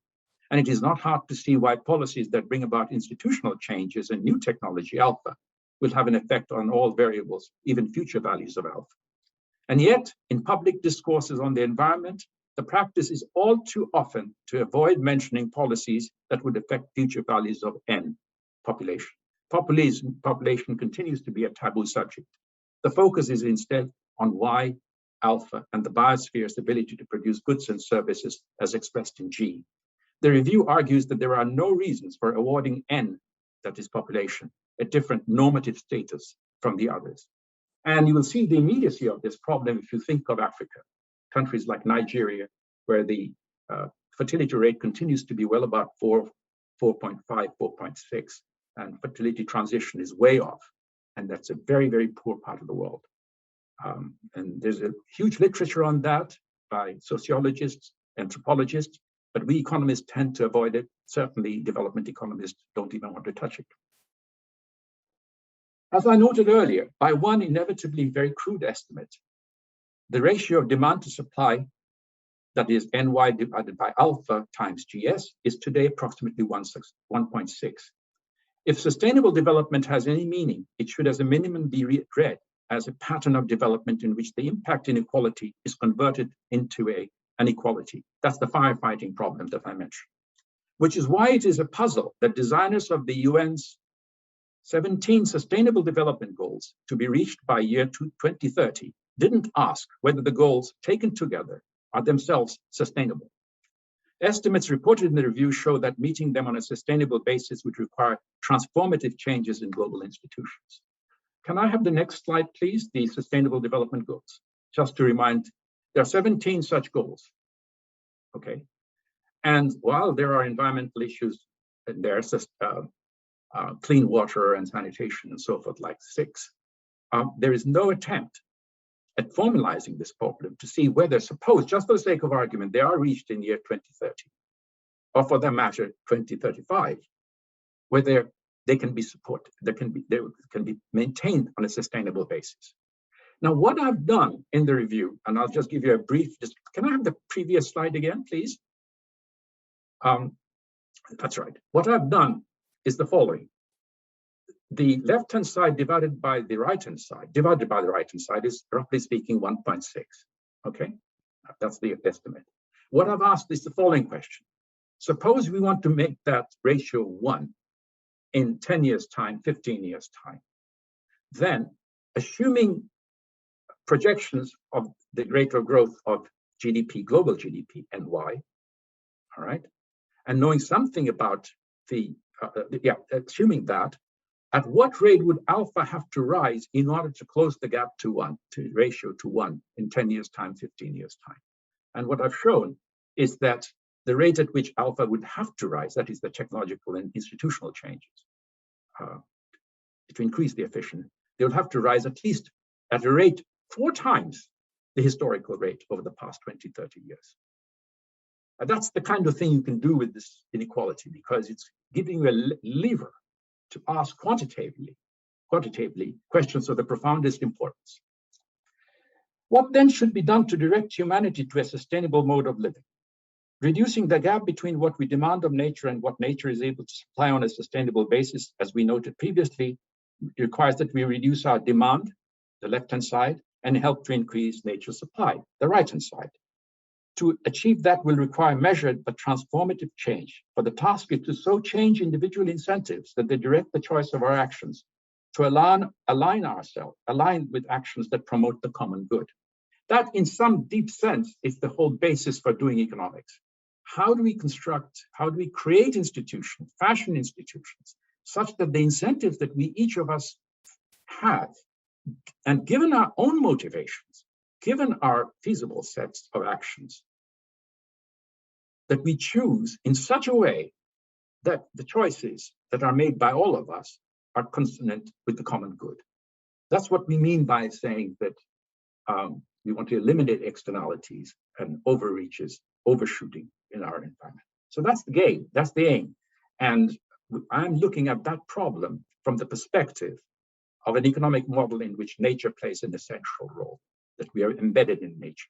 And it is not hard to see why policies that bring about institutional changes and new technology, alpha, will have an effect on all variables, even future values of alpha. And yet, in public discourses on the environment, the practice is all too often to avoid mentioning policies that would affect future values of N, population. Population continues to be a taboo subject. The focus is instead on Y, alpha, and the biosphere's ability to produce goods and services as expressed in G. The review argues that there are no reasons for awarding N, that is population, a different normative status from the others. And you will see the immediacy of this problem if you think of Africa, countries like Nigeria, where the fertility rate continues to be well above 4, 4.5, 4.6, and fertility transition is way off. And that's a very, very poor part of the world. And there's a huge literature on that by sociologists, anthropologists, but we economists tend to avoid it. Certainly development economists don't even want to touch it. As I noted earlier, by one inevitably very crude estimate, the ratio of demand to supply, that is NY divided by alpha times GS, is today approximately 1.6. If sustainable development has any meaning, it should as a minimum be read as a pattern of development in which the impact inequality is converted into an equality. That's the firefighting problem that I mentioned, which is why it is a puzzle that designers of the UN's 17 Sustainable Development Goals to be reached by year 2030 didn't ask whether the goals taken together are themselves sustainable. Estimates reported in the review show that meeting them on a sustainable basis would require transformative changes in global institutions. Can I have the next slide, please? The Sustainable Development Goals. Just to remind, there are 17 such goals, okay? And while there are environmental issues, and there's clean water and sanitation and so forth, like 6, there is no attempt at formalizing this problem to see whether, suppose, just for the sake of argument, they are reached in year 2030, or for that matter, 2035, whether they can be supported, they can be maintained on a sustainable basis. Now, what I've done in the review, and I'll just give you a brief, can I have the previous slide again, please? That's right. What I've done is the following. The left-hand side divided by the right-hand side, is roughly speaking 1.6, okay? That's the estimate. What I've asked is the following question. Suppose we want to make that ratio 1 in 10 years' time, 15 years' time. Then, assuming projections of the rate of growth of GDP, global GDP, and Y, all right? And knowing something about assuming that, at what rate would alpha have to rise in order to close the gap to 1, to ratio to 1 in 10 years' time, 15 years' time? And what I've shown is that the rate at which alpha would have to rise, that is the technological and institutional changes, to increase the efficiency, they would have to rise at least at a rate 4 times the historical rate over the past 20, 30 years. And that's the kind of thing you can do with this inequality, because it's giving you a lever to ask quantitatively questions of the profoundest importance. What then should be done to direct humanity to a sustainable mode of living? Reducing the gap between what we demand of nature and what nature is able to supply on a sustainable basis, as we noted previously, requires that we reduce our demand, the left-hand side, and help to increase nature's supply, the right-hand side. To achieve that will require measured but transformative change. For the task is to so change individual incentives that they direct the choice of our actions to align with actions that promote the common good. That, in some deep sense, is the whole basis for doing economics. How do we create institutions, fashion institutions, such that the incentives that we, each of us, have, and given our own motivations, given our feasible sets of actions, that we choose in such a way that the choices that are made by all of us are consonant with the common good. That's what we mean by saying that we want to eliminate externalities and overreaches, overshooting in our environment. So that's the game, that's the aim. And I'm looking at that problem from the perspective of an economic model in which nature plays an essential role, that we are embedded in nature.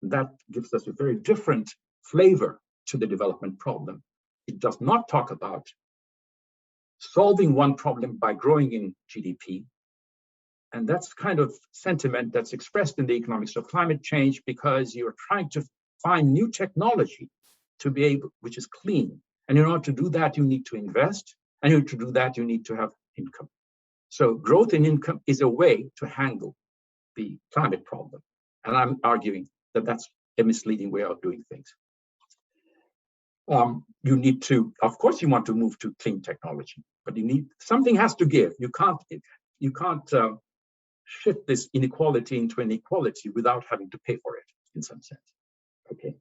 And that gives us a very different flavor to the development problem. It does not talk about solving one problem by growing in GDP. And that's kind of sentiment that's expressed in the economics of climate change, because you're trying to find new technology to be able, which is clean. And in order to do that, you need to invest. And in order to do that, you need to have income. So growth in income is a way to handle the climate problem. And I'm arguing that that's a misleading way of doing things. You need to, of course, you want to move to clean technology, but something has to give. You can't shift this inequality into an equality without having to pay for it in some sense. Okay.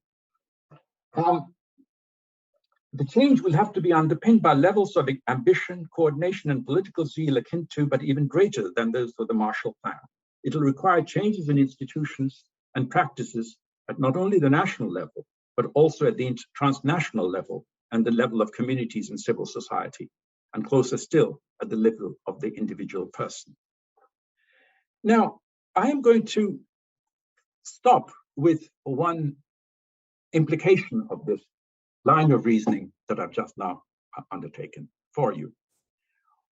The change will have to be underpinned by levels of ambition, coordination, and political zeal akin to, but even greater than those of the Marshall Plan. It'll require changes in institutions and practices at not only the national level, but also at the transnational level and the level of communities and civil society, and closer still at the level of the individual person. Now, I am going to stop with one implication of this line of reasoning that I've just now undertaken for you,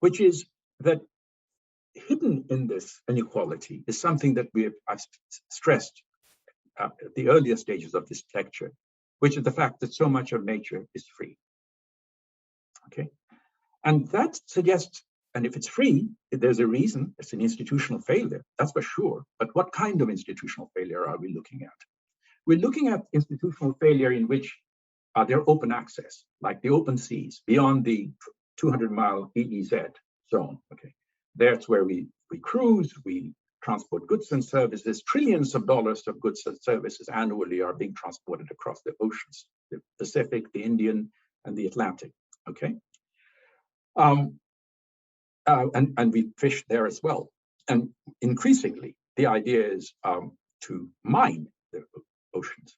which is that hidden in this inequality is something that I've stressed at the earlier stages of this lecture, which is the fact that so much of nature is free. Okay, and that suggests, and if it's free, there's a reason. It's an institutional failure, that's for sure. But what kind of institutional failure are we looking at? We're looking at institutional failure in which they're open access, like the open seas beyond the 200-mile EEZ zone. Okay, that's where we cruise, we transport goods and services. Trillions of dollars of goods and services annually are being transported across the oceans, the Pacific, the Indian, and the Atlantic. Okay, and we fish there as well. And increasingly, the idea is to mine the oceans.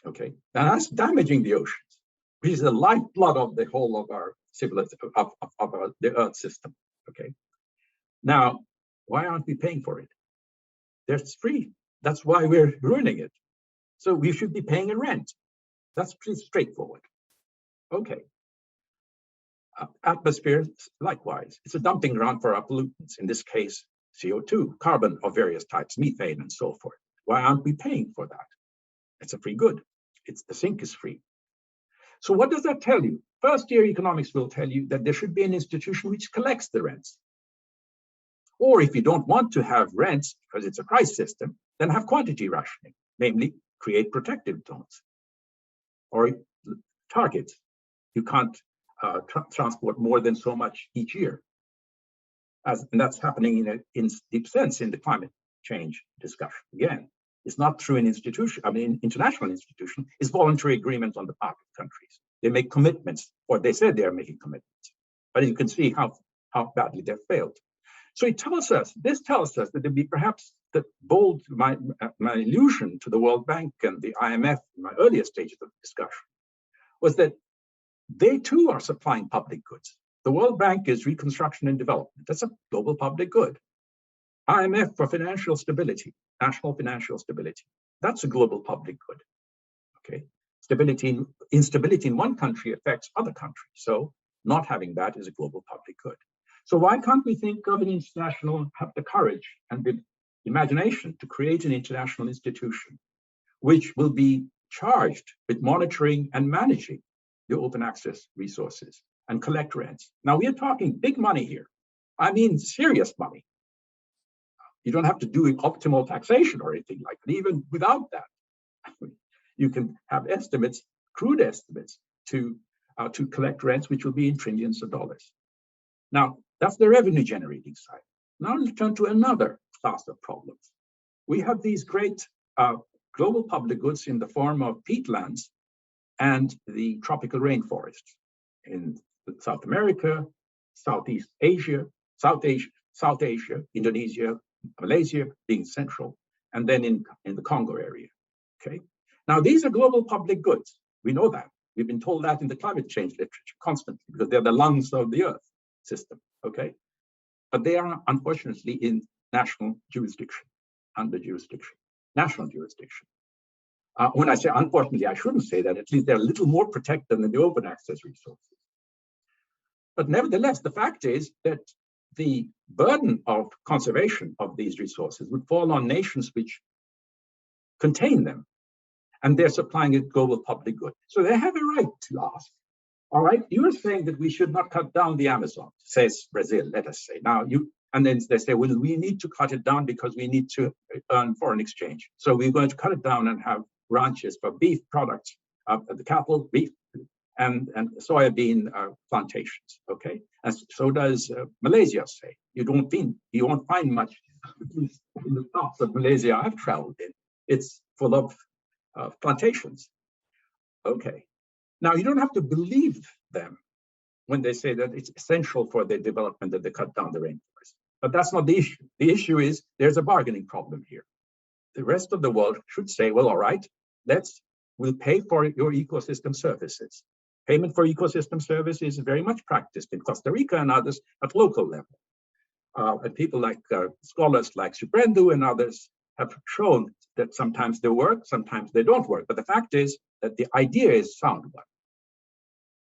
Okay, and that's damaging the oceans, which is the lifeblood of the whole of our civilization, of the Earth system. Okay, now why aren't we paying for it? It's free. That's why we're ruining it. So we should be paying a rent. That's pretty straightforward. Okay. Atmosphere, likewise, it's a dumping ground for our pollutants. In this case, CO2, carbon of various types, methane, and so forth. Why aren't we paying for that? It's a free good. The sink is free. So what does that tell you? First year economics will tell you that there should be an institution which collects the rents. Or if you don't want to have rents because it's a price system, then have quantity rationing, namely create protective zones or targets. You can't transport more than so much each year. And that's happening in deep sense in the climate change discussion. Again, it's not through an institution, international institution, it's voluntary agreement on the part of countries. They make commitments, or they said they're making commitments, but you can see how badly they've failed. So this tells us that there'd be perhaps the bold, my allusion to the World Bank and the IMF in my earlier stages of discussion was that they too are supplying public goods. The World Bank is reconstruction and development. That's a global public good. IMF for financial stability, national financial stability. That's a global public good. Okay, instability in one country affects other countries. So not having that is a global public good. So why can't we think of an international, have the courage and the imagination to create an international institution which will be charged with monitoring and managing the open access resources and collect rents? Now we are talking big money here. I mean, serious money. You don't have to do optimal taxation or anything like that. Even without that, you can have estimates, crude estimates, to collect rents, which will be in trillions of dollars. Now, that's the revenue generating side. Now let's turn to another class of problems. We have these great global public goods in the form of peatlands and the tropical rainforests in South America, Southeast Asia, South Asia, Indonesia, Malaysia being central, and then in the Congo area. Okay. Now these are global public goods. We know that. We've been told that in the climate change literature constantly because they're the lungs of the Earth system. Okay. But they are unfortunately in national jurisdiction, national jurisdiction. When I say unfortunately, I shouldn't say that. At least they're a little more protected than the open access resources. But nevertheless, the fact is that the burden of conservation of these resources would fall on nations which contain them, and they're supplying a global public good. So they have a right to ask, all right, you're saying that we should not cut down the Amazon, says Brazil, let us say. Now and then they say, well, we need to cut it down because we need to earn foreign exchange. So we're going to cut it down and have ranches for beef products, the cattle, beef, and soybean plantations, okay? And so does Malaysia say. You won't find much in the parts of Malaysia I've traveled in. It's full of plantations, okay? Now, you don't have to believe them when they say that it's essential for their development that they cut down the rainforest. But that's not the issue. The issue is there's a bargaining problem here. The rest of the world should say, well, all right, we'll pay for your ecosystem services. Payment for ecosystem services is very much practiced in Costa Rica and others at local level. And people like scholars like Subrendu and others have shown that sometimes they work, sometimes they don't work. But the fact is that the idea is sound one.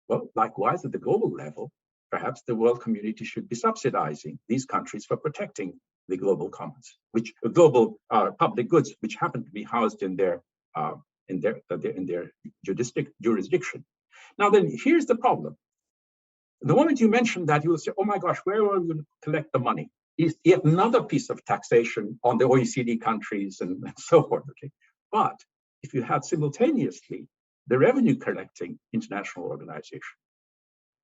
Well, likewise, at the global level, perhaps the world community should be subsidizing these countries for protecting the global commons, which global public goods, which happen to be housed in their jurisdiction. Now, then, here's the problem. The moment you mention that, you will say, "Oh my gosh, where are we going to collect the money?" Is yet another piece of taxation on the OECD countries and so forth. Okay, but if you had simultaneously the revenue collecting international organization,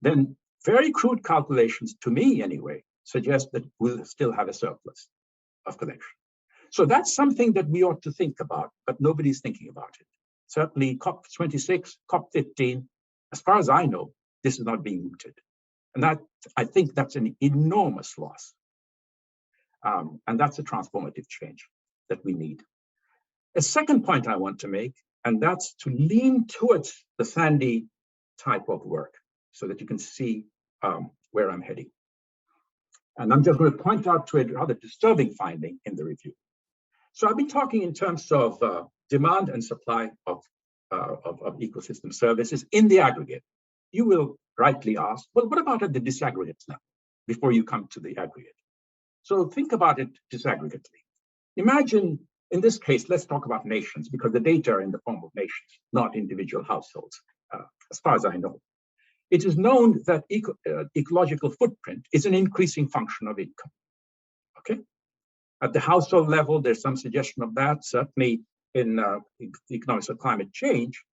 then very crude calculations, to me anyway, suggest that we'll still have a surplus of collection. So that's something that we ought to think about, but nobody's thinking about it. Certainly COP26, COP15, as far as I know, this is not being mooted. And that, I think that's an enormous loss. And that's a transformative change that we need. A second point I want to make, and that's to lean towards the SANDEE type of work so that you can see where I'm heading. And I'm just going to point out to a rather disturbing finding in the review. So I've been talking in terms of demand and supply of ecosystem services in the aggregate. You will rightly ask, well, what about at the disaggregate level before you come to the aggregate? So think about it disaggregately. Imagine, in this case, let's talk about nations, because the data are in the form of nations, not individual households, as far as I know. It is known that ecological footprint is an increasing function of income. Okay? At the household level, there's some suggestion of that. Certainly in economics of climate change,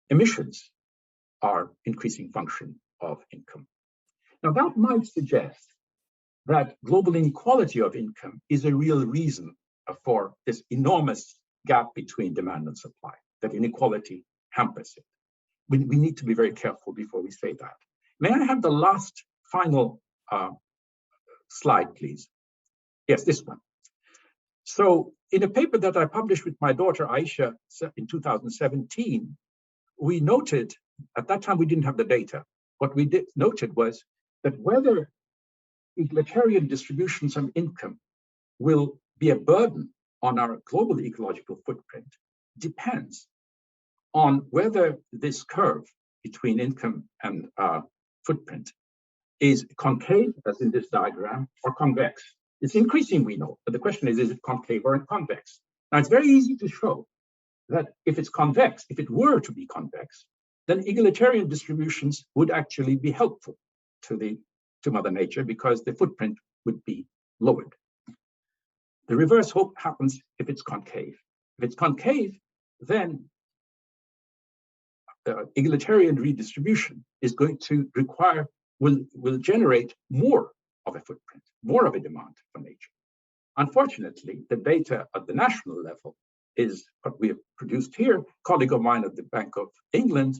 emissions are increasing function of income. Now that might suggest that global inequality of income is a real reason for this enormous gap between demand and supply, that inequality hampers it. We need to be very careful before we say that. May I have the last final slide, please? Yes, this one. So in a paper that I published with my daughter Aisha in 2017, we noted, at that time we didn't have the data. What we noted was that whether egalitarian distributions of income will be a burden on our global ecological footprint depends on whether this curve between income and footprint is concave, as in this diagram, or convex. It's increasing, we know, but the question is it concave or convex? Now, it's very easy to show that if it's convex, if it were to be convex, then egalitarian distributions would actually be helpful to Mother Nature because the footprint would be lowered. The reverse happens if it's concave. If it's concave, then egalitarian redistribution is going to require, will generate more of a footprint, more of a demand for nature. Unfortunately, the data at the national level is what we have produced here. A colleague of mine at the Bank of England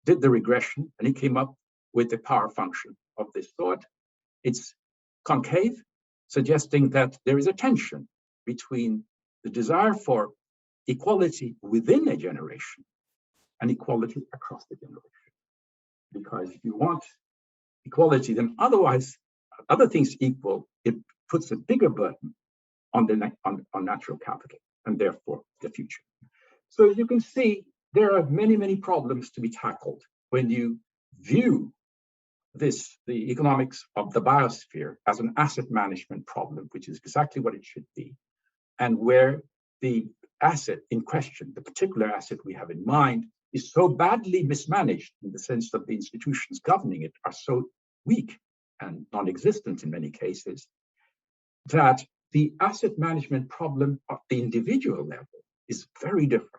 did the regression and he came up with the power function of this thought. It's concave, suggesting that there is a tension between the desire for equality within a generation and equality across the generation. Because if you want equality, then otherwise, other things equal, it puts a bigger burden on natural capital and therefore the future. So as you can see, there are many, many problems to be tackled when you view the economics of the biosphere as an asset management problem, which is exactly what it should be, and where the asset in question, the particular asset we have in mind, is so badly mismanaged in the sense that the institutions governing it are so weak and non-existent in many cases, that the asset management problem at the individual level is very different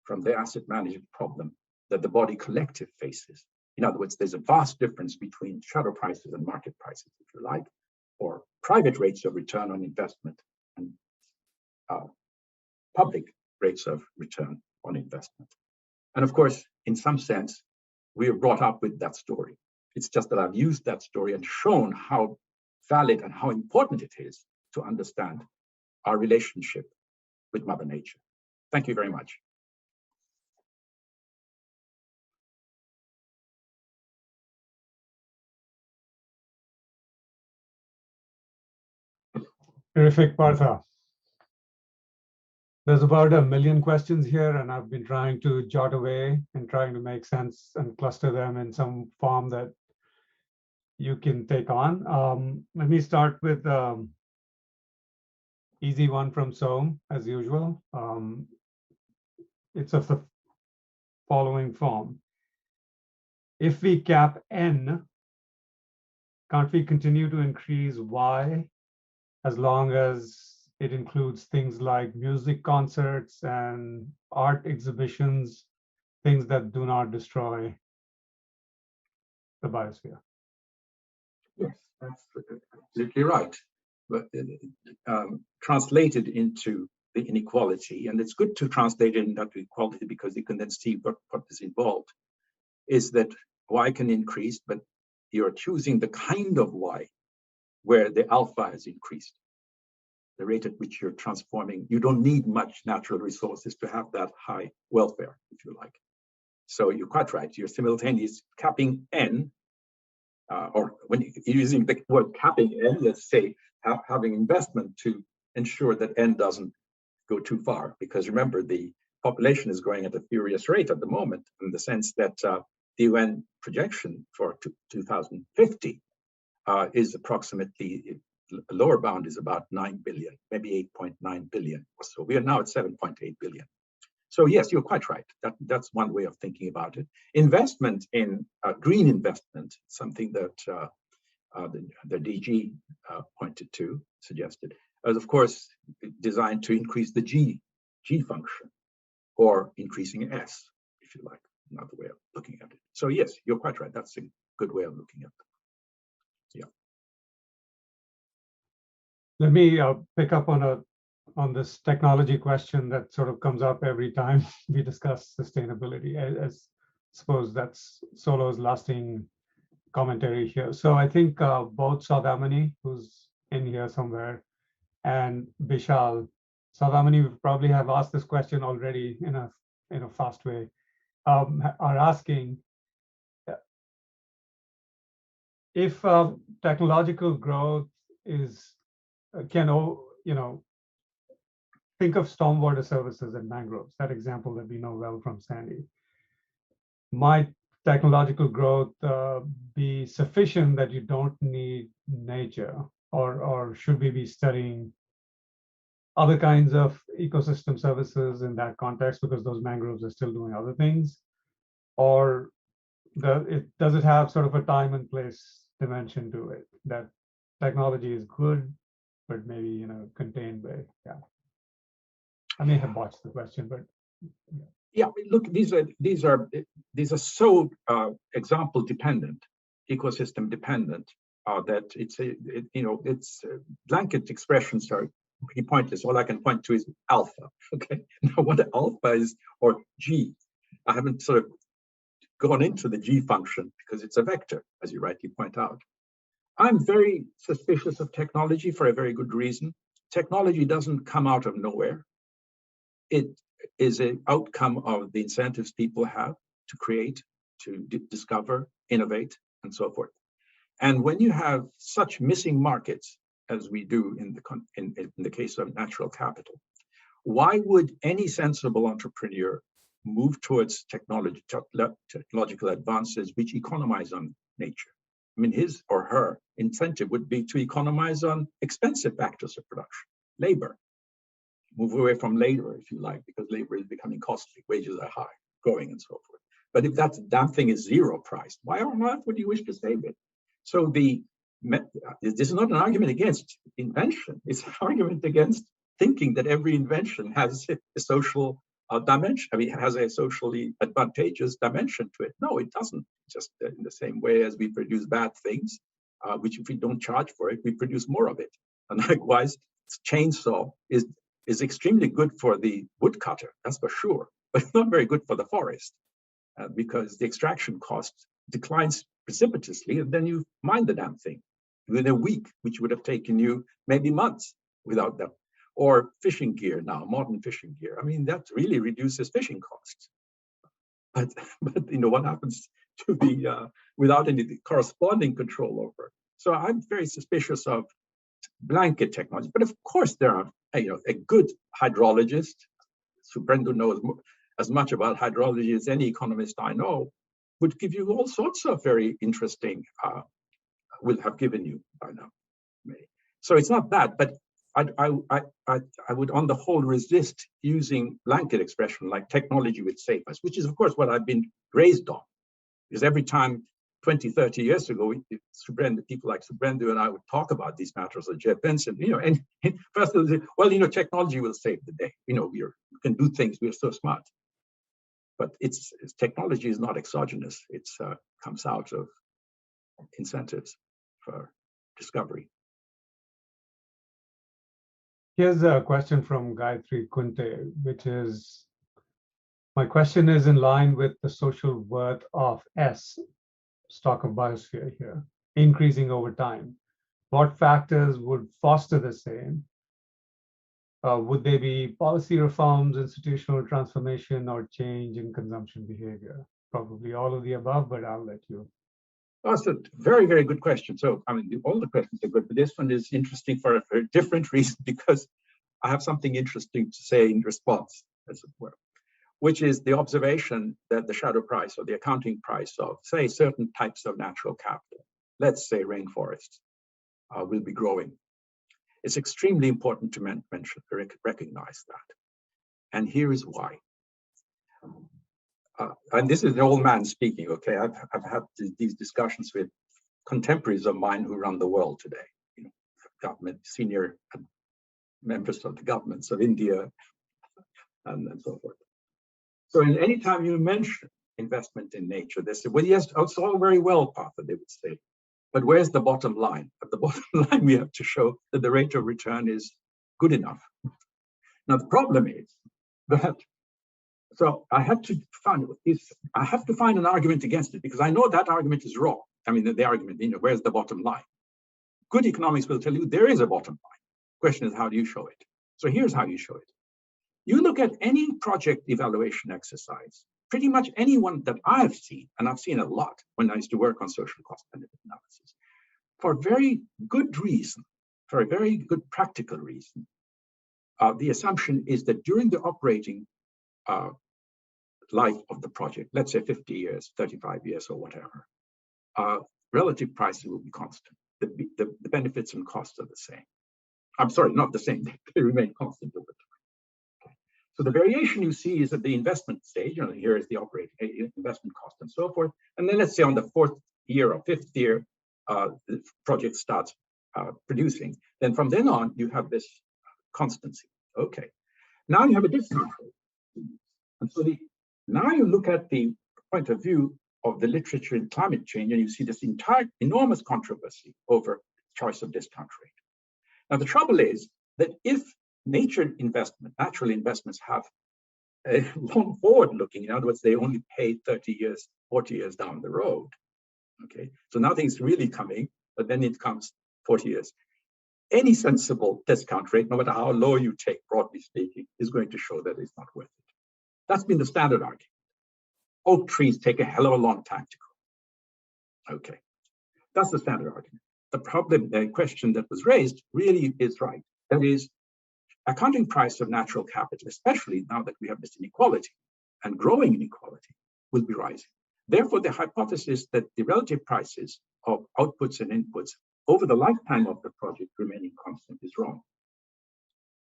from the asset management problem that the body collective faces. In other words, there's a vast difference between shadow prices and market prices, if you like, or private rates of return on investment and public rates of return on investment. And of course, in some sense, we are brought up with that story. It's just that I've used that story and shown how valid and how important it is to understand our relationship with Mother Nature. Thank you very much. Terrific, Partha. There's about 1 million questions here, and I've been trying to jot away and trying to make sense and cluster them in some form that you can take on. Let me start with easy one from Soam, as usual. It's of the following form. If we cap N, can't we continue to increase Y as long as it includes things like music concerts and art exhibitions, things that do not destroy the biosphere? Yes, that's absolutely right. But translated into the inequality, and it's good to translate it into equality because you can then see what is involved, is that Y can increase, but you're choosing the kind of Y where the alpha is increased, the rate at which you're transforming. You don't need much natural resources to have that high welfare, if you like. So you're quite right. You're simultaneously capping N, or when you're using the word capping N, let's say having investment to ensure that N doesn't go too far. Because remember, the population is growing at a furious rate at the moment, in the sense that the UN projection for 2050 is approximately, the lower bound is about 9 billion, maybe 8.9 billion or so. We are now at 7.8 billion. So yes, you're quite right. That's one way of thinking about it. Investment in green investment, something that the DG pointed to, suggested, is of course designed to increase the G function, or increasing S, if you like, another way of looking at it. So yes, you're quite right. That's a good way of looking at it. Yeah. Let me pick up on this technology question that sort of comes up every time we discuss sustainability. I suppose that's Solo's lasting commentary here. So I think both Saudamani, who's in here somewhere, and Vishal, Saudamani probably have asked this question already in a fast way, are asking if technological growth is think of stormwater services and mangroves, that example that we know well from SANDEE. Might technological growth be sufficient that you don't need nature, or should we be studying other kinds of ecosystem services in that context because those mangroves are still doing other things? Or does it have sort of a time and place dimension to it, that technology is good, but maybe in a contained way? Yeah. I may have botched the question, but yeah. Look, these are so example dependent, ecosystem dependent, that it's blanket expressions are pretty pointless. All I can point to is alpha. Okay, now what alpha is, or G, I haven't sort of gone into the G function because it's a vector, as you rightly point out. I'm very suspicious of technology for a very good reason. Technology doesn't come out of nowhere. It is an outcome of the incentives people have to create, to discover, innovate, and so forth. And when you have such missing markets as we do in the case of natural capital, why would any sensible entrepreneur move towards technological advances which economize on nature? I mean, his or her incentive would be to economize on expensive factors of production, labor. Move away from labor, if you like, because labor is becoming costly, wages are high, growing, and so forth. But if that damn thing is zero priced, why on earth would you wish to save it? So this is not an argument against invention. It's an argument against thinking that every invention has a social dimension. I mean, it has a socially advantageous dimension to it. No, it doesn't. Just in the same way as we produce bad things, which if we don't charge for it, we produce more of it. And likewise, chainsaw is extremely good for the woodcutter, that's for sure, but it's not very good for the forest because the extraction cost declines precipitously, and then you mine the damn thing within a week, which would have taken you maybe months without that. Or fishing gear now, modern fishing gear. I mean, that really reduces fishing costs. But what happens to the without any corresponding control over it? So I'm very suspicious of blanket technology. But of course, there are a good hydrologist, Subrendu knows as much about hydrology as any economist I know, would give you all sorts of very interesting, will have given you by now. So it's not bad, but I would on the whole resist using blanket expression like technology will save us, which is of course what I've been raised on. Because every time 20, 30 years ago, people like Subrendu and I would talk about these matters, or Jeff Benson, and first they would say, well, technology will save the day. We can do things, we're so smart. But technology is not exogenous. It comes out of incentives for discovery. Here's a question from Gayatri Kunte, which is, my question is in line with the social worth of S, stock of biosphere here, increasing over time. What factors would foster the same? Would they be policy reforms, institutional transformation, or change in consumption behavior? Probably all of the above, but I'll let you. That's a very, very good question. So, I mean, all the questions are good, but this one is interesting for a very different reason, because I have something interesting to say in response, as it were, which is the observation that the shadow price or the accounting price of, say, certain types of natural capital, let's say rainforests, will be growing. It's extremely important to recognize that. And here is why. And this is an old man speaking, okay? I've had these discussions with contemporaries of mine who run the world today, government, senior members of the governments of India, and so forth. So any time you mention investment in nature, they say, well, yes, it's all very well, Partha, they would say, but where's the bottom line? At the bottom line, we have to show that the rate of return is good enough. Now, the problem is that, so I have to find an argument against it, because I know that argument is wrong. I mean, the argument, where's the bottom line? Good economics will tell you there is a bottom line. Question is, how do you show it? So here's how you show it. You look at any project evaluation exercise, pretty much anyone that I've seen, and I've seen a lot when I used to work on social cost benefit analysis, for a very good reason, for a very good practical reason, the assumption is that during the operating life of the project, let's say 50 years, 35 years, or whatever, relative prices will be constant. The benefits and costs are the same. I'm sorry, not the same, they remain constant over time. So the variation you see is at the investment stage, here is the operating investment cost and so forth. And then let's say on the 4th year or 5th year, the project starts producing. Then from then on, you have this constancy. Okay. Now you have a discount rate. And so now you look at the point of view of the literature in climate change, and you see this entire enormous controversy over choice of discount rate. Now, the trouble is that if natural investments have a long forward looking, in other words, they only pay 30 years, 40 years down the road. Okay, so nothing's really coming, but then it comes 40 years. Any sensible discount rate, no matter how low you take, broadly speaking, is going to show that it's not worth it. That's been the standard argument. Oak trees take a hell of a long time to grow. Okay, that's the standard argument. The problem, the question that was raised really is right. That is, accounting price of natural capital, especially now that we have this inequality and growing inequality, will be rising. Therefore, the hypothesis that the relative prices of outputs and inputs over the lifetime of the project remaining constant is wrong.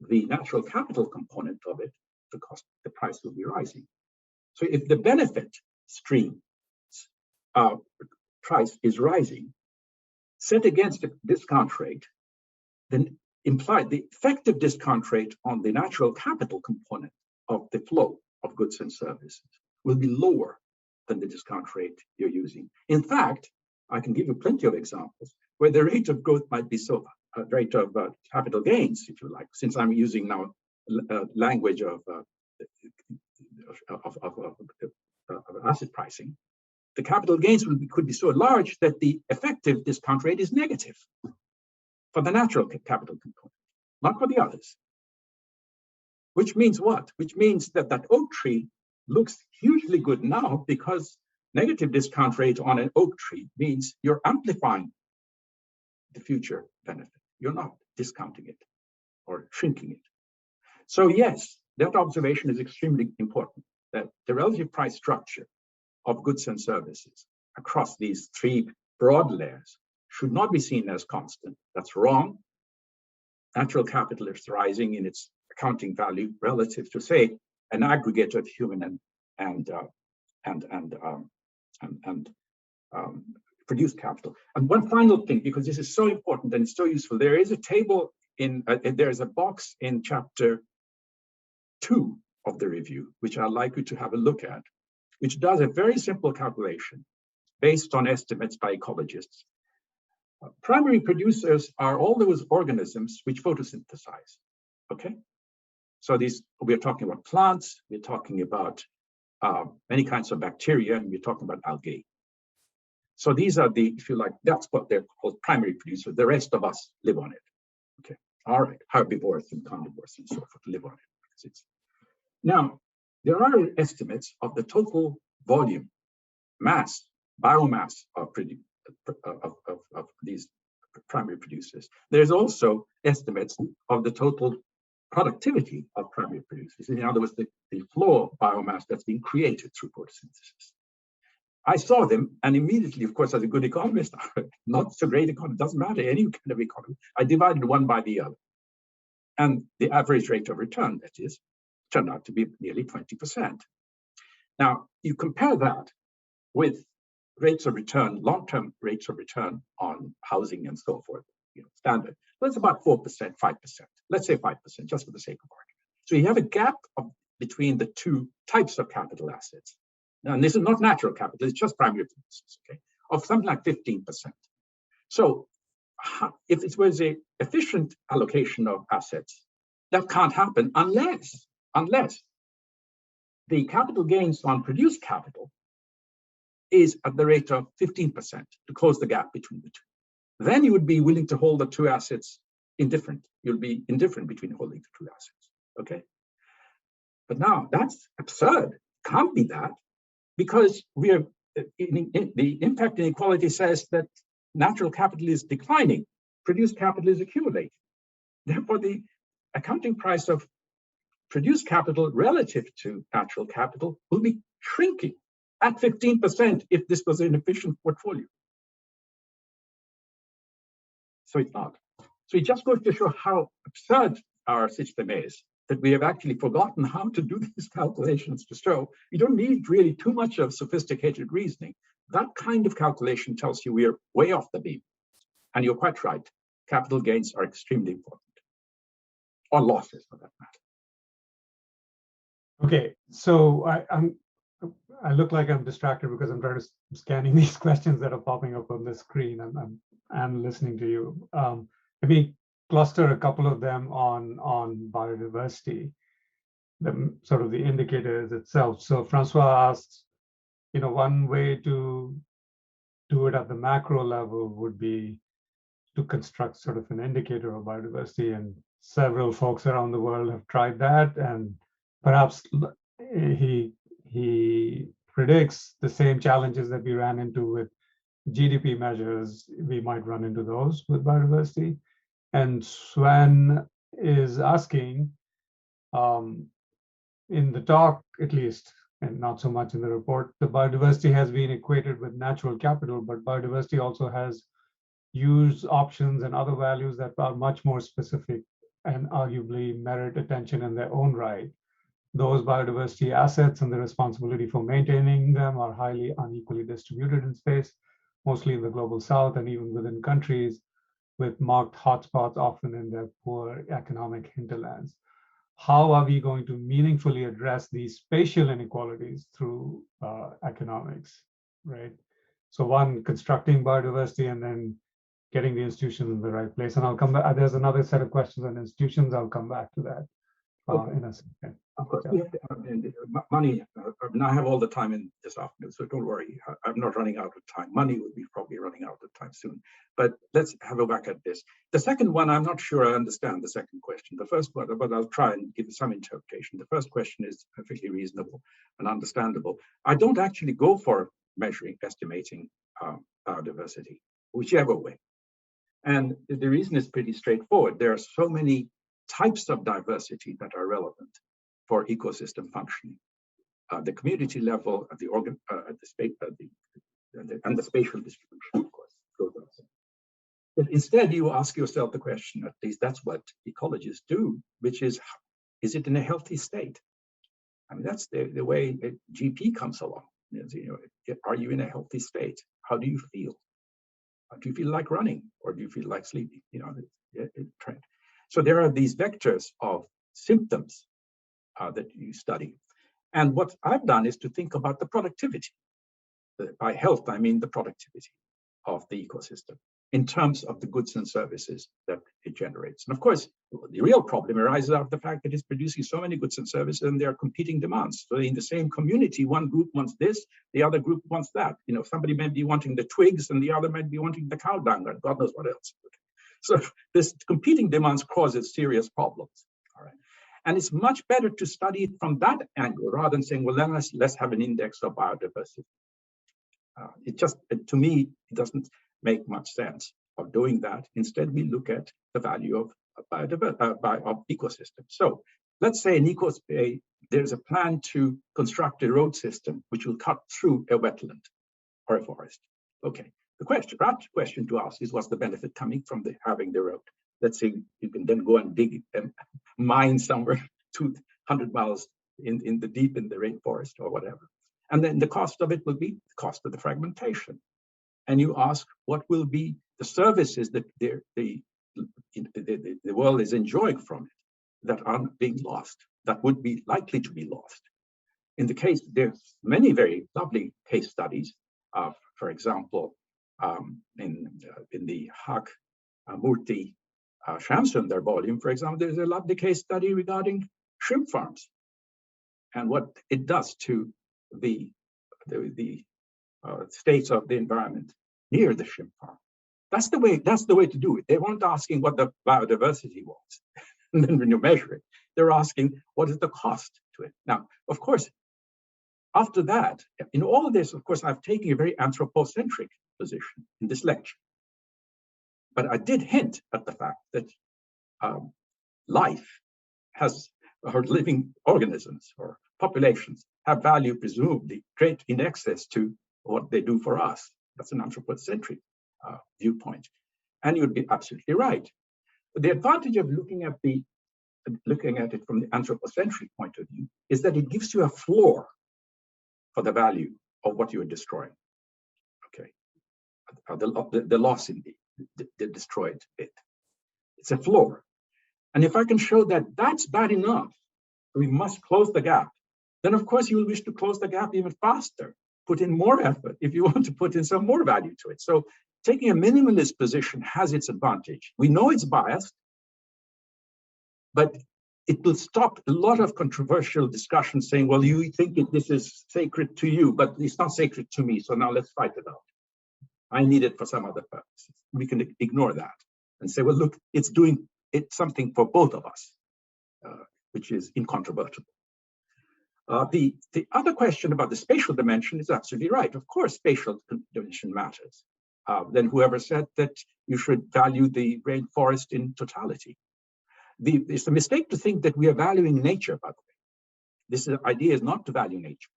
The natural capital component of it, the price will be rising. So if the benefit stream price is rising, set against the discount rate, then implied the effective discount rate on the natural capital component of the flow of goods and services will be lower than the discount rate you're using. In fact, I can give you plenty of examples where the rate of growth might be so, rate of capital gains, if you like, since I'm using now language of asset pricing, the capital gains could be so large that the effective discount rate is negative for the natural capital component, not for the others. Which means what? Which means that that oak tree looks hugely good now, because negative discount rate on an oak tree means you're amplifying the future benefit. You're not discounting it or shrinking it. So yes, that observation is extremely important, that the relative price structure of goods and services across these three broad layers should not be seen as constant. That's wrong. Natural capital is rising in its accounting value relative to, say, an aggregate of human and produced capital. And one final thing, because this is so important and so useful, there is a table in, there's a box in chapter 2 of the review, which I'd like you to have a look at, which does a very simple calculation based on estimates by ecologists. Primary producers are all those organisms which photosynthesize, okay? So these, we're talking about plants, we're talking about many kinds of bacteria, and we're talking about algae. So these are the, if you like, that's what they're called, primary producers. The rest of us live on it, okay? Our herbivores and carnivores and so forth live on it. Now, there are estimates of the total volume, mass, biomass of these primary producers. There's also estimates of the total productivity of primary producers. In other words, the flow of biomass that's being created through photosynthesis. I saw them, and immediately, of course, as a good economist, not so great economist, doesn't matter, any kind of economy, I divided one by the other. And the average rate of return, that is, turned out to be nearly 20%. Now, you compare that with rates of return, long-term rates of return on housing and so forth, standard. So it's about 4%, 5%. Let's say 5%, just for the sake of argument. So you have a gap between the two types of capital assets. Now, and this is not natural capital, it's just primary producers, okay, of something like 15%. So if it was an efficient allocation of assets, that can't happen unless the capital gains on produced capital is at the rate of 15% to close the gap between the two. Then you would be willing to hold the two assets indifferent. You'll be indifferent between holding the two assets, okay? But now that's absurd. Can't be that, because we are, the impact inequality says that natural capital is declining, produced capital is accumulating. Therefore, the accounting price of produced capital relative to natural capital will be shrinking at 15% if this was an efficient portfolio. So it's not. So it just goes to show how absurd our system is, that we have actually forgotten how to do these calculations to show you don't need really too much of sophisticated reasoning. That kind of calculation tells you we are way off the beam. And you're quite right. Capital gains are extremely important, or losses for that matter. Okay, so I look like I'm distracted because I'm trying to scanning these questions that are popping up on the screen. I'm listening to you. Let me cluster a couple of them on biodiversity, the sort of the indicators itself. So Francois asks, one way to do it at the macro level would be to construct sort of an indicator of biodiversity, and several folks around the world have tried that, and perhaps he predicts the same challenges that we ran into with GDP measures, we might run into those with biodiversity. And Sven is asking, in the talk at least, and not so much in the report, the biodiversity has been equated with natural capital, but biodiversity also has use options and other values that are much more specific and arguably merit attention in their own right. Those biodiversity assets and the responsibility for maintaining them are highly unequally distributed in space, mostly in the global south and even within countries with marked hotspots, often in their poor economic hinterlands. How are we going to meaningfully address these spatial inequalities through economics, right? So one, constructing biodiversity, and then getting the institutions in the right place. And I'll come back, there's another set of questions on institutions, I'll come back to that in a second. Of course, we have to, money, I have all the time in this afternoon, so don't worry, I'm not running out of time. Money will be probably running out of time soon, but let's have a whack at this. The second one, I'm not sure I understand the second question. The first one, but I'll try and give some interpretation. The first question is perfectly reasonable and understandable. I don't actually go for measuring, estimating biodiversity, whichever way. And the reason is pretty straightforward. There are so many types of diversity that are relevant. for ecosystem functioning. The community level, at the organ, at the space, and the spatial distribution, of course, goes on. But instead, you ask yourself the question, at least that's what ecologists do, which is it in a healthy state? I mean, that's the way a GP comes along. You know, are you in a healthy state? How do you feel? Do you feel like running, or do you feel like sleeping? You know, trend. So there are these vectors of symptoms that you study. And what I've done is to think about the productivity. By health, I mean the productivity of the ecosystem in terms of the goods and services that it generates. And of course, the real problem arises out of the fact that it's producing so many goods and services, and there are competing demands. So in the same community, one group wants this, the other group wants that. You know, somebody may be wanting the twigs, and the other might be wanting the cow dung, and God knows what else. So this competing demands causes serious problems. All right. And it's much better to study it from that angle rather than saying, well, then let's have an index of biodiversity. It just, to me, it doesn't make much sense of doing that. Instead, we look at the value of ecosystems. So let's say there's a plan to construct a road system which will cut through a wetland or a forest. Okay, the question to ask is, what's the benefit coming from having the road? Let's say you can then go and dig and mine somewhere 200 miles in the deep in the rainforest or whatever. And then the cost of it will be the cost of the fragmentation. And you ask, what will be the services that the world is enjoying from it that are being lost, that would be likely to be lost? In the case, there's many very lovely case studies. For example, in the Haq Murti Shamsundar volume, for example, there's a lovely case study regarding shrimp farms and what it does to the states of the environment near the shrimp farm. That's the way to do it. They weren't asking what the biodiversity was, and then when you measure it, they're asking what is the cost to it. Now, of course, after that, in all of this, of course, I've taken a very anthropocentric position in this lecture. But I did hint at the fact that life has, or living organisms or populations have value presumably great in excess to what they do for us. That's an anthropocentric viewpoint. And you'd be absolutely right. But the advantage of looking at it from the anthropocentric point of view is that it gives you a floor for the value of what you're destroying. Okay, the loss in the destroyed bit. It's a floor. And if I can show that that's bad enough, we must close the gap, then of course you will wish to close the gap even faster, put in more effort if you want to put in some more value to it. So taking a minimalist position has its advantage. We know it's biased, but it will stop a lot of controversial discussions saying, well, you think this is sacred to you, but it's not sacred to me, so now let's fight it out. I need it for some other purposes. We can ignore that and say, well, look, it's doing something for both of us, which is incontrovertible. The other question about the spatial dimension is absolutely right. Of course, spatial dimension matters. Then whoever said that you should value the rainforest in totality. It's a mistake to think that we are valuing nature, by the way. This idea is not to value nature.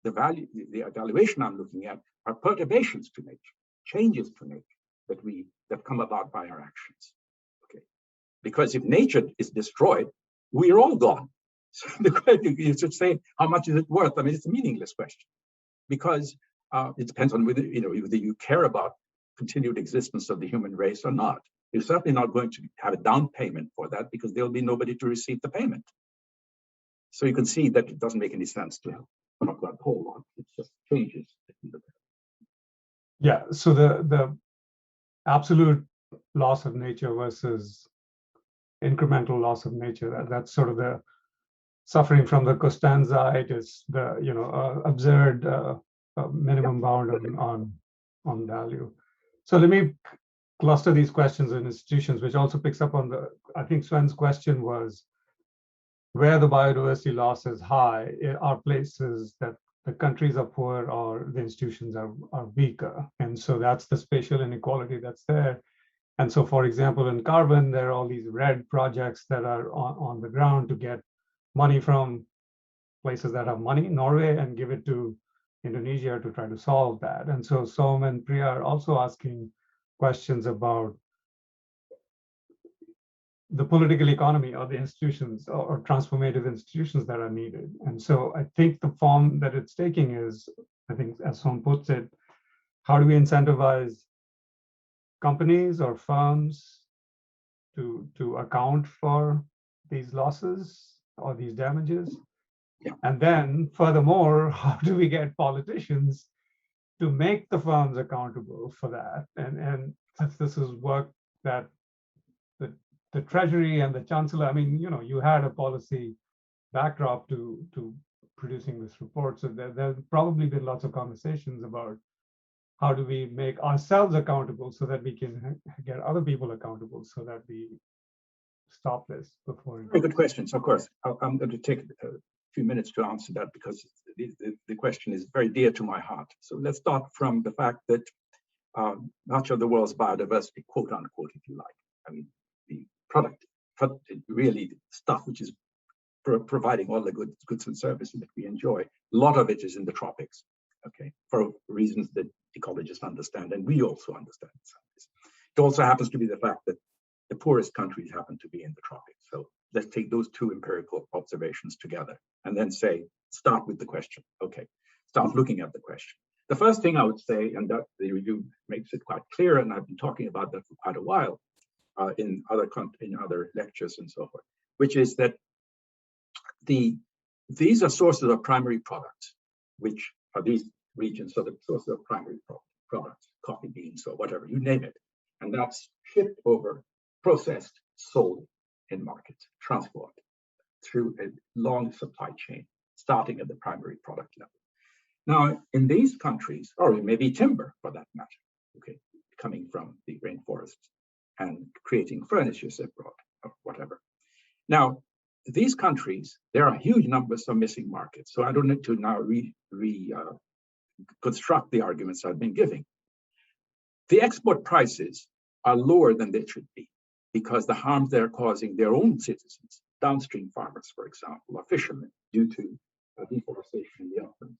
The evaluation I'm looking at are perturbations to nature, changes to nature that come about by our actions. Okay, because if nature is destroyed, we are all gone. So the question you should say, how much is it worth? I mean, it's a meaningless question, because it depends on whether you care about continued existence of the human race or not. You're certainly not going to have a down payment for that because there'll be nobody to receive the payment. So you can see that it doesn't make any sense to talk about the whole lot. It just changes. Yeah, so the absolute loss of nature versus incremental loss of nature, that's sort of the suffering from the Costanzaitis, the absurd minimum bound on value. So let me cluster these questions in institutions, which also picks up on I think Sven's question was, where the biodiversity loss is high are places that the countries are poor or the institutions are weaker. And so that's the spatial inequality that's there. And so, for example, in carbon, there are all these red projects that are on the ground to get money from places that have money, Norway, and give it to Indonesia to try to solve that. And so Som and Priya are also asking questions about the political economy or the institutions or transformative institutions that are needed. And so I think the form that it's taking is, I think, as Som puts it, how do we incentivize companies or firms to account for these losses or these damages? Yeah. And then furthermore, how do we get politicians to make the firms accountable for that? And since this is work that the Treasury and the Chancellor, I mean, you know, you had a policy backdrop to producing this report. So there's probably been lots of conversations about how do we make ourselves accountable so that we can get other people accountable so that we stop this before. Very good questions, of course. I'm going to take a few minutes to answer that because the question is very dear to my heart. So let's start from the fact that much of the world's biodiversity, quote unquote, if you like, I mean, the product, really stuff which is providing all the goods and services that we enjoy, a lot of it is in the tropics, okay, for reasons that ecologists understand, and we also understand. It also happens to be the fact that the poorest countries happen to be in the tropics. So let's take those two empirical observations together and then say, start with the question. Okay, start looking at the question. The first thing I would say, and that the review makes it quite clear, and I've been talking about that for quite a while in other lectures and so forth, which is that these are sources of primary products, which are these regions are the sources of primary products, coffee beans or whatever, you name it. And that's shipped over, processed, sold in markets, transported through a long supply chain, starting at the primary product level. Now, in these countries, or it may be timber for that matter, okay, coming from the rainforests and creating furniture abroad or whatever. Now, these countries, there are huge numbers of missing markets. So I don't need to now construct the arguments I've been giving. The export prices are lower than they should be because the harms they're causing their own citizens, downstream farmers, for example, or fishermen, due to deforestation in the uplands.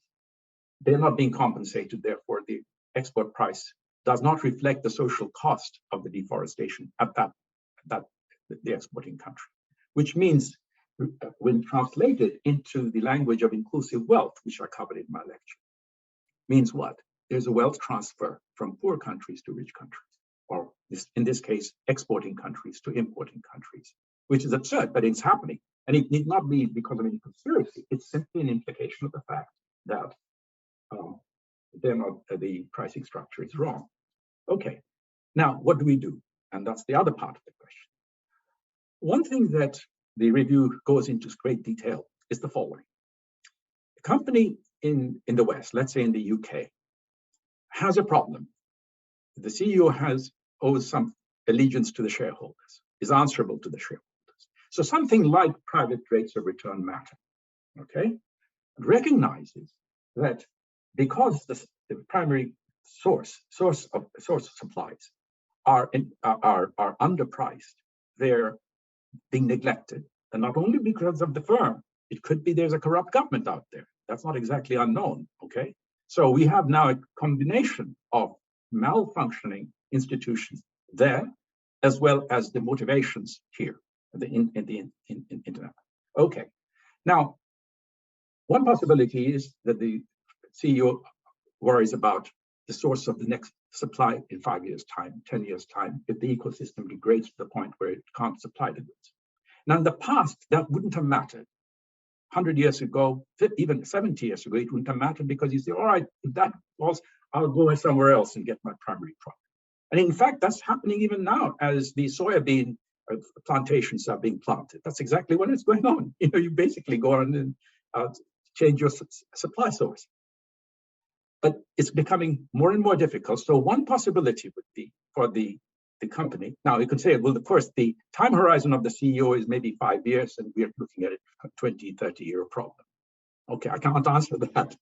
They're not being compensated, therefore the export price does not reflect the social cost of the deforestation at the exporting country, which means when translated into the language of inclusive wealth, which I covered in my lecture, means what? There's a wealth transfer from poor countries to rich countries, or in this case, exporting countries to importing countries, which is absurd, but it's happening. And it need not be because of any conspiracy. It's simply an implication of the fact that the pricing structure is wrong. Okay, now what do we do? And that's the other part of the question. One thing that the review goes into great detail is the following. A company in the West, let's say in the UK, has a problem. The CEO owes some allegiance to the shareholders, is answerable to the shareholders. So something like private rates of return matter, okay? Recognizes that because the primary source of supplies are underpriced, they're being neglected, and not only because of the firm, it could be there's a corrupt government out there. That's not exactly unknown, okay? So we have now a combination of malfunctioning institutions there, as well as the motivations here in the internet. Okay, now, one possibility is that the CEO worries about the source of the next supply in 5 years' time, 10 years' time, if the ecosystem degrades to the point where it can't supply the goods. Now, in the past, that wouldn't have mattered. 100 years ago, even 70 years ago, it wouldn't have mattered because you say, all right, if that was, I'll go somewhere else and get my primary product. And in fact, that's happening even now as the soybean plantations are being planted. That's exactly what is going on. You know, you basically go on and change your supply source. But it's becoming more and more difficult. So one possibility would be for the company. Now you could say, well, of course, the time horizon of the CEO is maybe 5 years, and we're looking at a 20, 30-year problem. Okay, I can't answer that.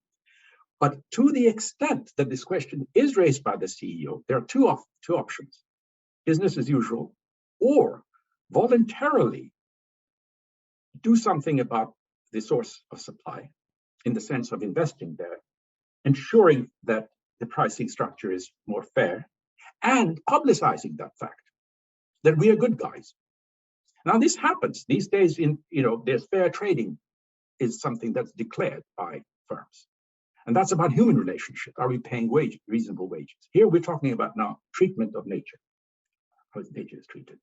But to the extent that this question is raised by the CEO, there are two options: business as usual, or voluntarily do something about the source of supply in the sense of investing there, ensuring that the pricing structure is more fair, and publicizing that fact that we are good guys. Now this happens these days there's fair trading is something that's declared by firms. And that's about human relationship. Are we paying reasonable wages? Here we're talking about now treatment of nature, how nature is treated.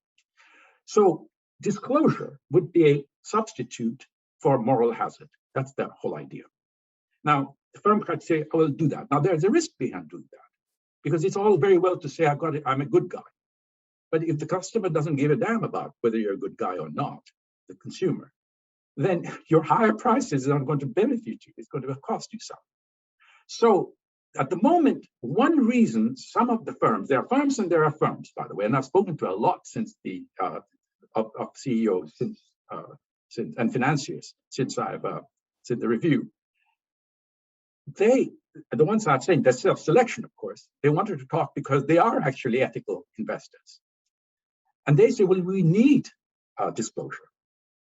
So disclosure would be a substitute for moral hazard. That's the whole idea. Now, the firm could say, I will do that. Now, there's a risk behind doing that, because it's all very well to say, I'm a good guy. But if the customer doesn't give a damn about whether you're a good guy or not, the consumer, then your higher prices aren't going to benefit you. It's going to cost you something. So at the moment, one reason some of the firms, there are firms and there are firms, by the way, and I've spoken to a lot since of CEOs and financiers since I've seen the review. The ones I've seen, that's self-selection, of course, they wanted to talk because they are actually ethical investors. And they say, well, we need disclosure.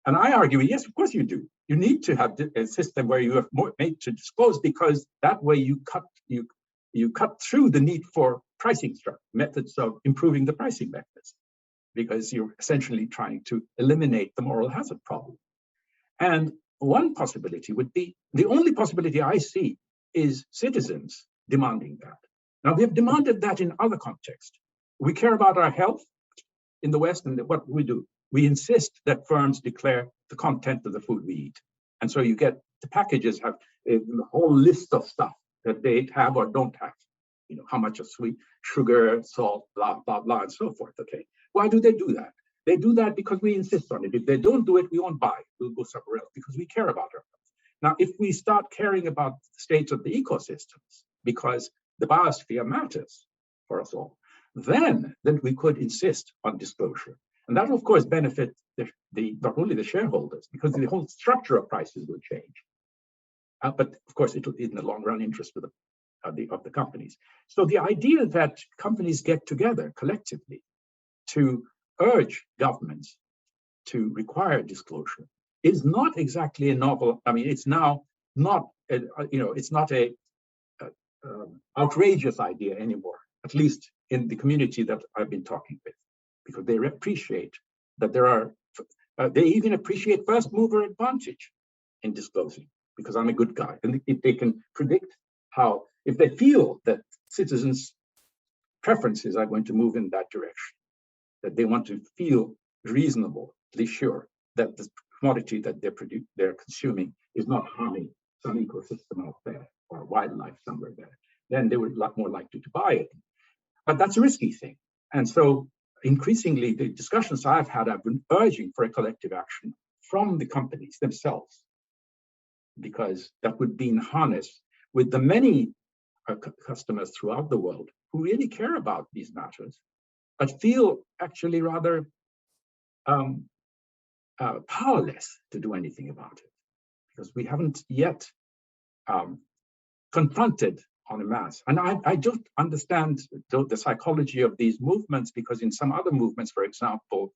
And I argue, yes, of course you do. You need to have a system where you have more made to disclose, because that way you cut through the need for pricing methods of improving the pricing methods, because you're essentially trying to eliminate the moral hazard problem. And one possibility would be, the only possibility I see is citizens demanding that. Now, we have demanded that in other contexts. We care about our health in the West, and what we do, we insist that firms declare the content of the food we eat. And so you get, the packages have a whole list of stuff that they have or don't have. How much of sweet, sugar, salt, blah, blah, blah, and so forth, okay? Why do they do that? They do that because we insist on it. If they don't do it, we won't buy. We'll go somewhere else because we care about ourselves. Now, if we start caring about the states of the ecosystems, because the biosphere matters for us all, then we could insist on disclosure. And that will, of course, benefit not only the shareholders, because the whole structure of prices will change. But of course, it will be in the long run interest of the companies. So the idea that companies get together collectively to urge governments to require disclosure is not exactly a novel. I mean, it's now not, it's not a outrageous idea anymore, at least in the community that I've been talking with, because they appreciate that they even appreciate first mover advantage in disclosing, because I'm a good guy. And if they can predict if they feel that citizens' preferences are going to move in that direction, that they want to feel reasonably sure that the commodity that they're consuming is not harming some ecosystem out there or wildlife somewhere there, then they were a lot more likely to buy it. But that's a risky thing. And so increasingly, the discussions I've had, I've been urging for a collective action from the companies themselves, because that would be in harness with the many customers throughout the world who really care about these matters, but feel actually rather powerless to do anything about it, because we haven't yet confronted en masse. And I don't understand the psychology of these movements, because in some other movements, for example,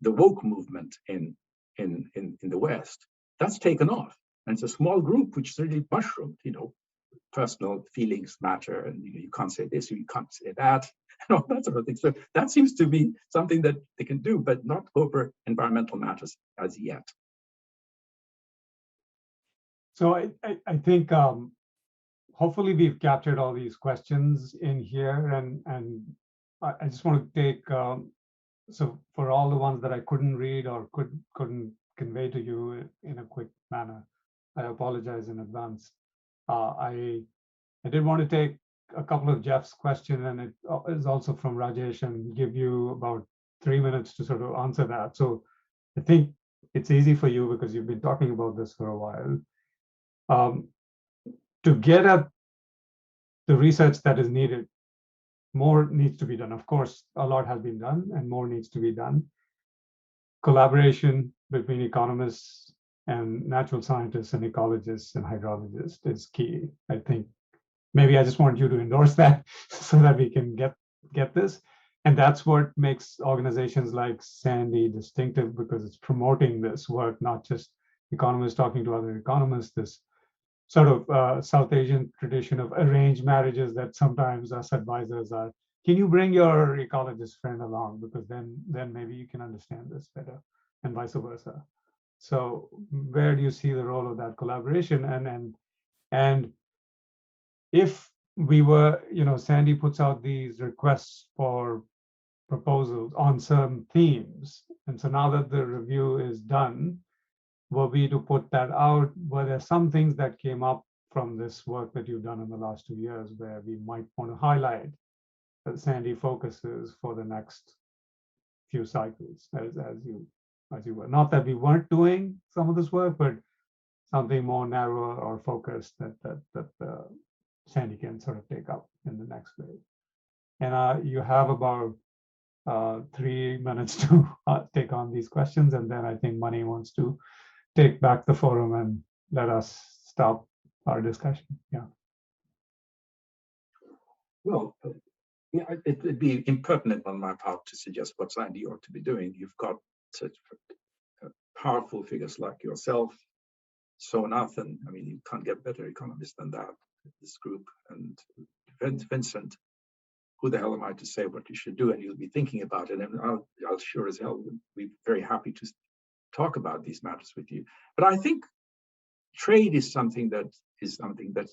the woke movement in the West, that's taken off. And it's a small group which really mushroomed, personal feelings matter, and you can't say this, or you can't say that, and all that sort of thing. So that seems to be something that they can do, but not over environmental matters as yet. So I think hopefully we've captured all these questions in here, and I just want to take, so for all the ones that I couldn't read or couldn't convey to you in a quick manner, I apologize in advance. I did want to take a couple of Jeff's questions, and it is also from Rajesh, and give you about 3 minutes to sort of answer that. So I think it's easy for you because you've been talking about this for a while. To get at the research that is needed, more needs to be done. Of course, a lot has been done and more needs to be done. Collaboration between economists and natural scientists and ecologists and hydrologists is key. I think maybe I just want you to endorse that so that we can get this. And that's what makes organizations like SANDEE distinctive, because it's promoting this work, not just economists talking to other economists, this sort of South Asian tradition of arranged marriages that sometimes us advisors are, can you bring your ecologist friend along? Because then maybe you can understand this better, and vice versa. So where do you see the role of that collaboration? And if we were, SANDEE puts out these requests for proposals on certain themes. And so now that the review is done, were we to put that out, were there some things that came up from this work that you've done in the last 2 years where we might want to highlight that SANDEE focuses for the next few cycles as you were? Not that we weren't doing some of this work, but something more narrow or focused that SANDEE can sort of take up in the next wave. And you have about 3 minutes to take on these questions, and then I think Mani wants to take back the forum and let us stop our discussion. Yeah. Well, it would be impertinent on my part to suggest what SANDEE ought to be doing. You've got such powerful figures like yourself, Sonathan. I mean, you can't get better economists than that, this group, and Vincent. Who the hell am I to say what you should do? And you'll be thinking about it, and I'll sure as hell would be very happy to talk about these matters with you. But I think trade is something that's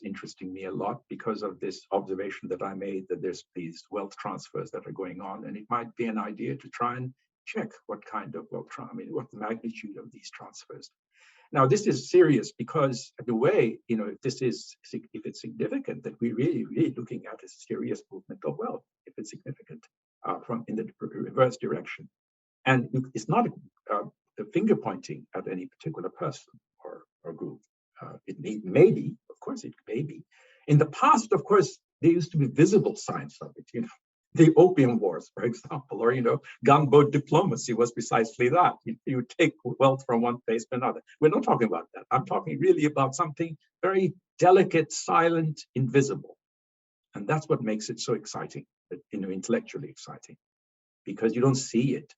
interesting me a lot because of this observation that I made that there's these wealth transfers that are going on, and it might be an idea to try and check what kind of what the magnitude of these transfers. Now, this is serious because the way, if it's significant, that we're really looking at a serious movement of wealth, if it's significant from in the reverse direction. And it's not a finger pointing at any particular person or group. It may be, of course, it may be. In the past, of course, there used to be visible signs of it, The Opium Wars, for example, or, gunboat diplomacy was precisely that. You take wealth from one place to another. We're not talking about that. I'm talking really about something very delicate, silent, invisible. And that's what makes it so exciting, intellectually exciting, because you don't see it.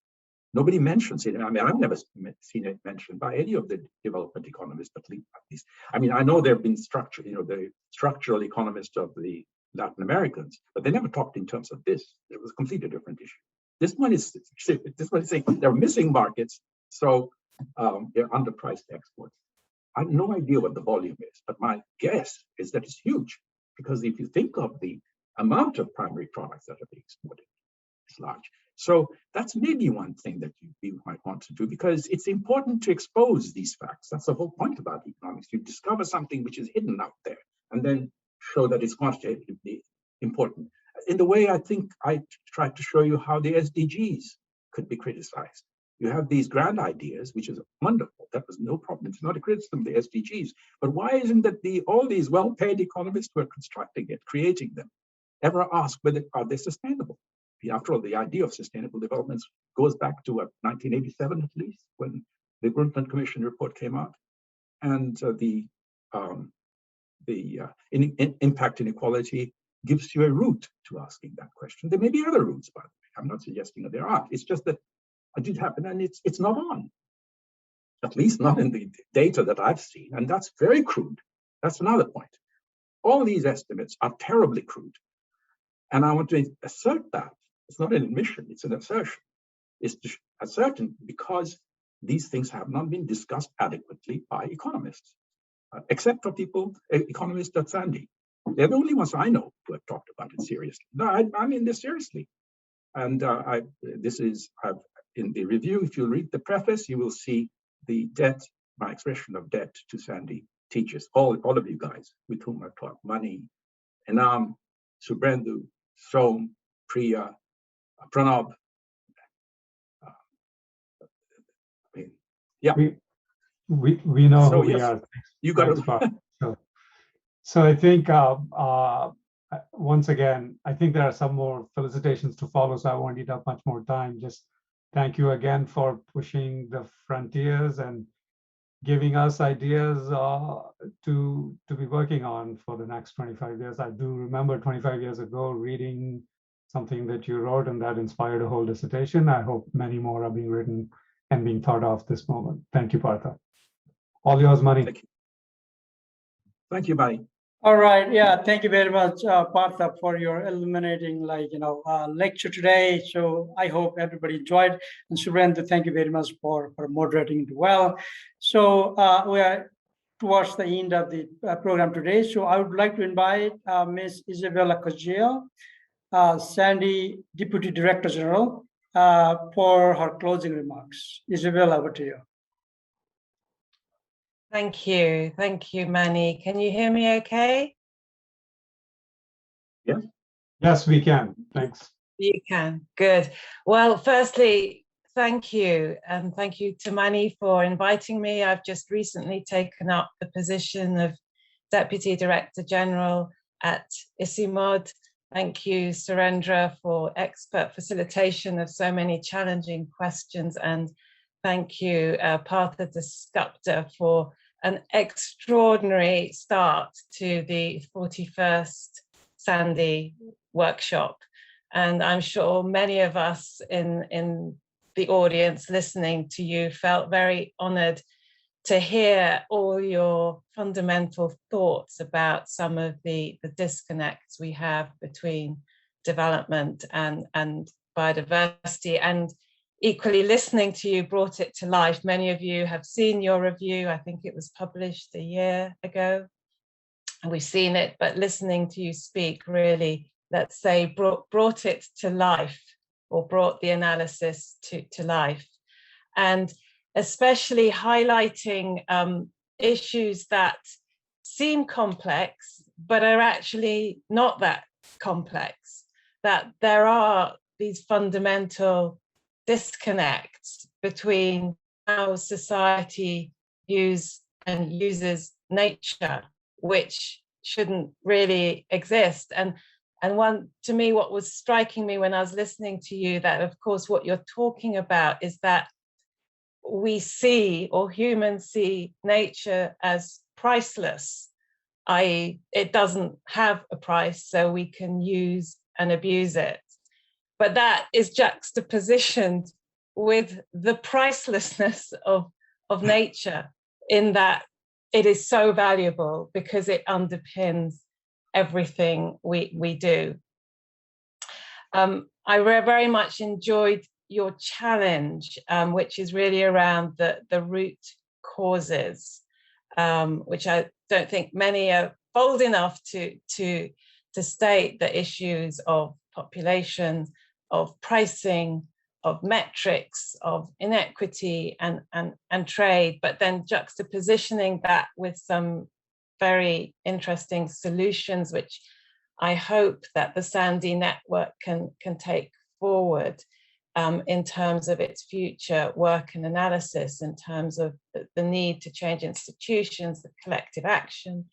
Nobody mentions it. I mean, I've never seen it mentioned by any of the development economists, at least. I mean, I know there have been the structural economists of the Latin Americans, but they never talked in terms of this. It was a completely different issue. This one is saying they're missing markets, so they're underpriced exports. I have no idea what the volume is, but my guess is that it's huge, because if you think of the amount of primary products that are being exported, it's large. So that's maybe one thing that you might want to do, because it's important to expose these facts. That's the whole point about economics. You discover something which is hidden out there, and then show that it's quantitatively important. In the way I think I tried to show you how the SDGs could be criticized. You have these grand ideas, which is wonderful. That was no problem. It's not a criticism of the SDGs. But why isn't that all these well-paid economists who are constructing it, creating them, ever ask whether are they sustainable? After all, the idea of sustainable development goes back to 1987 at least, when the Brundtland Commission report came out, and the impact inequality gives you a route to asking that question. There may be other routes, by the way. I'm not suggesting that there aren't. It's just that it did happen, and it's not on. At least not in the data that I've seen, and that's very crude. That's another point. All these estimates are terribly crude, and I want to assert that. It's not an admission, it's an assertion. It's to ascertain because these things have not been discussed adequately by economists, except for economists at SANDEE. They're the only ones I know who have talked about it seriously. No, I mean this seriously. And in the review, if you read the preface, you will see the debt, my expression of debt to SANDEE teachers, all of you guys with whom I've talked, Mani, Enam, Subrendu, Som, Priya, Pranab. Yeah. We know who we are. You got it. So I think once again, I think there are some more felicitations to follow, so I won't eat up much more time. Just thank you again for pushing the frontiers and giving us ideas to be working on for the next 25 years. I do remember 25 years ago reading something that you wrote, and that inspired a whole dissertation. I hope many more are being written and being thought of this moment. Thank you, Partha. All yours, Mani. Thank you. Thank you, Mani. All right. Yeah. Thank you very much, Partha, for your illuminating, lecture today. So I hope everybody enjoyed. And Surendra, thank you very much for moderating it well. So we are towards the end of the program today. So I would like to invite Ms. Isabella Coggiel, SANDEE Deputy Director General, for her closing remarks. Isabella, over to you. Thank you, Mani. Can you hear me okay? Yes. Yes, we can. Thanks. You can. Good. Well, firstly, thank you. And thank you to Mani for inviting me. I've just recently taken up the position of Deputy Director General at ICIMOD. Thank you, Surendra, for expert facilitation of so many challenging questions. And thank you, Partha Dasgupta, for an extraordinary start to the 41st SANDEE workshop. And I'm sure many of us in the audience listening to you felt very honored to hear all your fundamental thoughts about some of the disconnects we have between development and biodiversity. And equally, listening to you brought it to life. Many of you have seen your review. I think it was published a year ago. And we've seen it, but listening to you speak really, let's say, brought it to life, or brought the analysis to life. And especially highlighting issues that seem complex, but are actually not that complex, that there are these fundamental disconnects between how society views and uses nature, which shouldn't really exist. And to me, what was striking me when I was listening to you, that of course what you're talking about is that we see, or humans see, nature as priceless, i.e. it doesn't have a price, so we can use and abuse it. But that is juxtapositioned with the pricelessness of nature, in that it is so valuable because it underpins everything we do. I very much enjoyed your challenge, which is really around the root causes, which I don't think many are bold enough to state the issues of population, of pricing, of metrics, of inequity and trade, but then juxtapositioning that with some very interesting solutions, which I hope that the SANDEE network can take forward in terms of its future work and analysis, in terms of the need to change institutions, the collective action,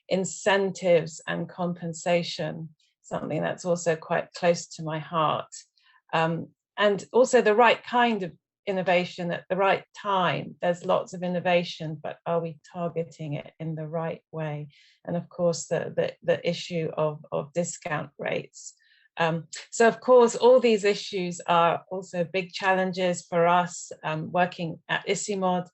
incentives and compensation, something that's also quite close to my heart. And also the right kind of innovation at the right time. There's lots of innovation, but are we targeting it in the right way? And of course, the issue of discount rates. So of course, all these issues are also big challenges for us working at ICIMOD,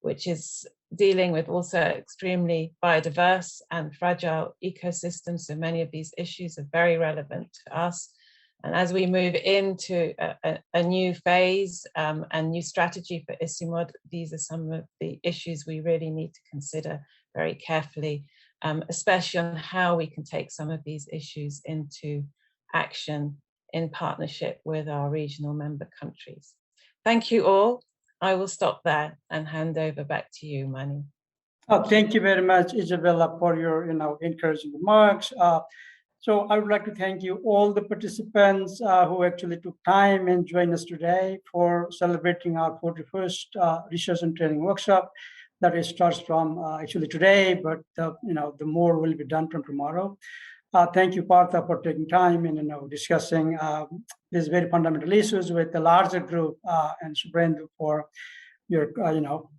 which is dealing with also extremely biodiverse and fragile ecosystems. So many of these issues are very relevant to us. And as we move into a new phase and new strategy for ICIMOD, these are some of the issues we really need to consider very carefully, especially on how we can take some of these issues into action in partnership with our regional member countries. Thank you all. I will stop there and hand over back to you, Mani. Thank you very much, Isabella, for your encouraging remarks. So I would like to thank you, all the participants who actually took time and joined us today for celebrating our 41st Research and Training Workshop. That starts from actually today, but the more will be done from tomorrow. Thank you, Partha, for taking time and discussing these very fundamental issues with the larger group, and Surendra for your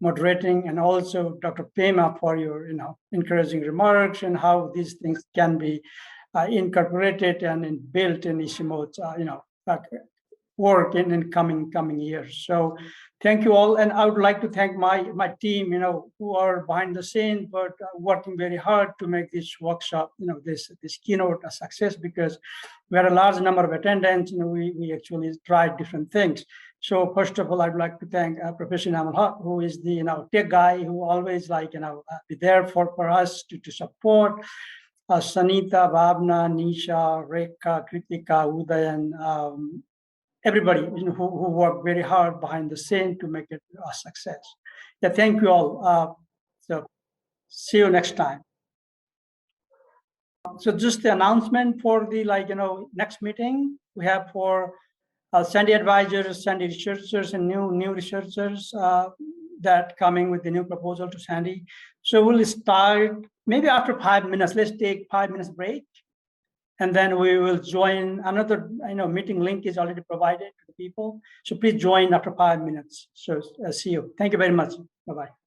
moderating, and also Dr. Pema for your encouraging remarks and how these things can be incorporated and built in ICIMOD's work in coming years. So thank you all, and I would like to thank my team, who are behind the scene, but working very hard to make this workshop, this keynote a success, because we had a large number of attendants. We actually tried different things. So first of all, I'd like to thank Professor Namal Haq, who is the tech guy who always be there for us to support. Sanita, Bhavna, Nisha, Rekha, Kritika, Udayan, everybody who worked very hard behind the scene to make it a success. Yeah, thank you all. So see you next time. So just the announcement for the next meeting we have for SANDEE advisors, SANDEE researchers, and new researchers that coming with the new proposal to SANDEE. So we'll start maybe after 5 minutes. Let's take 5 minutes break, and then we will join another. Meeting link is already provided to the people. So please join after 5 minutes. So see you. Thank you very much. Bye bye.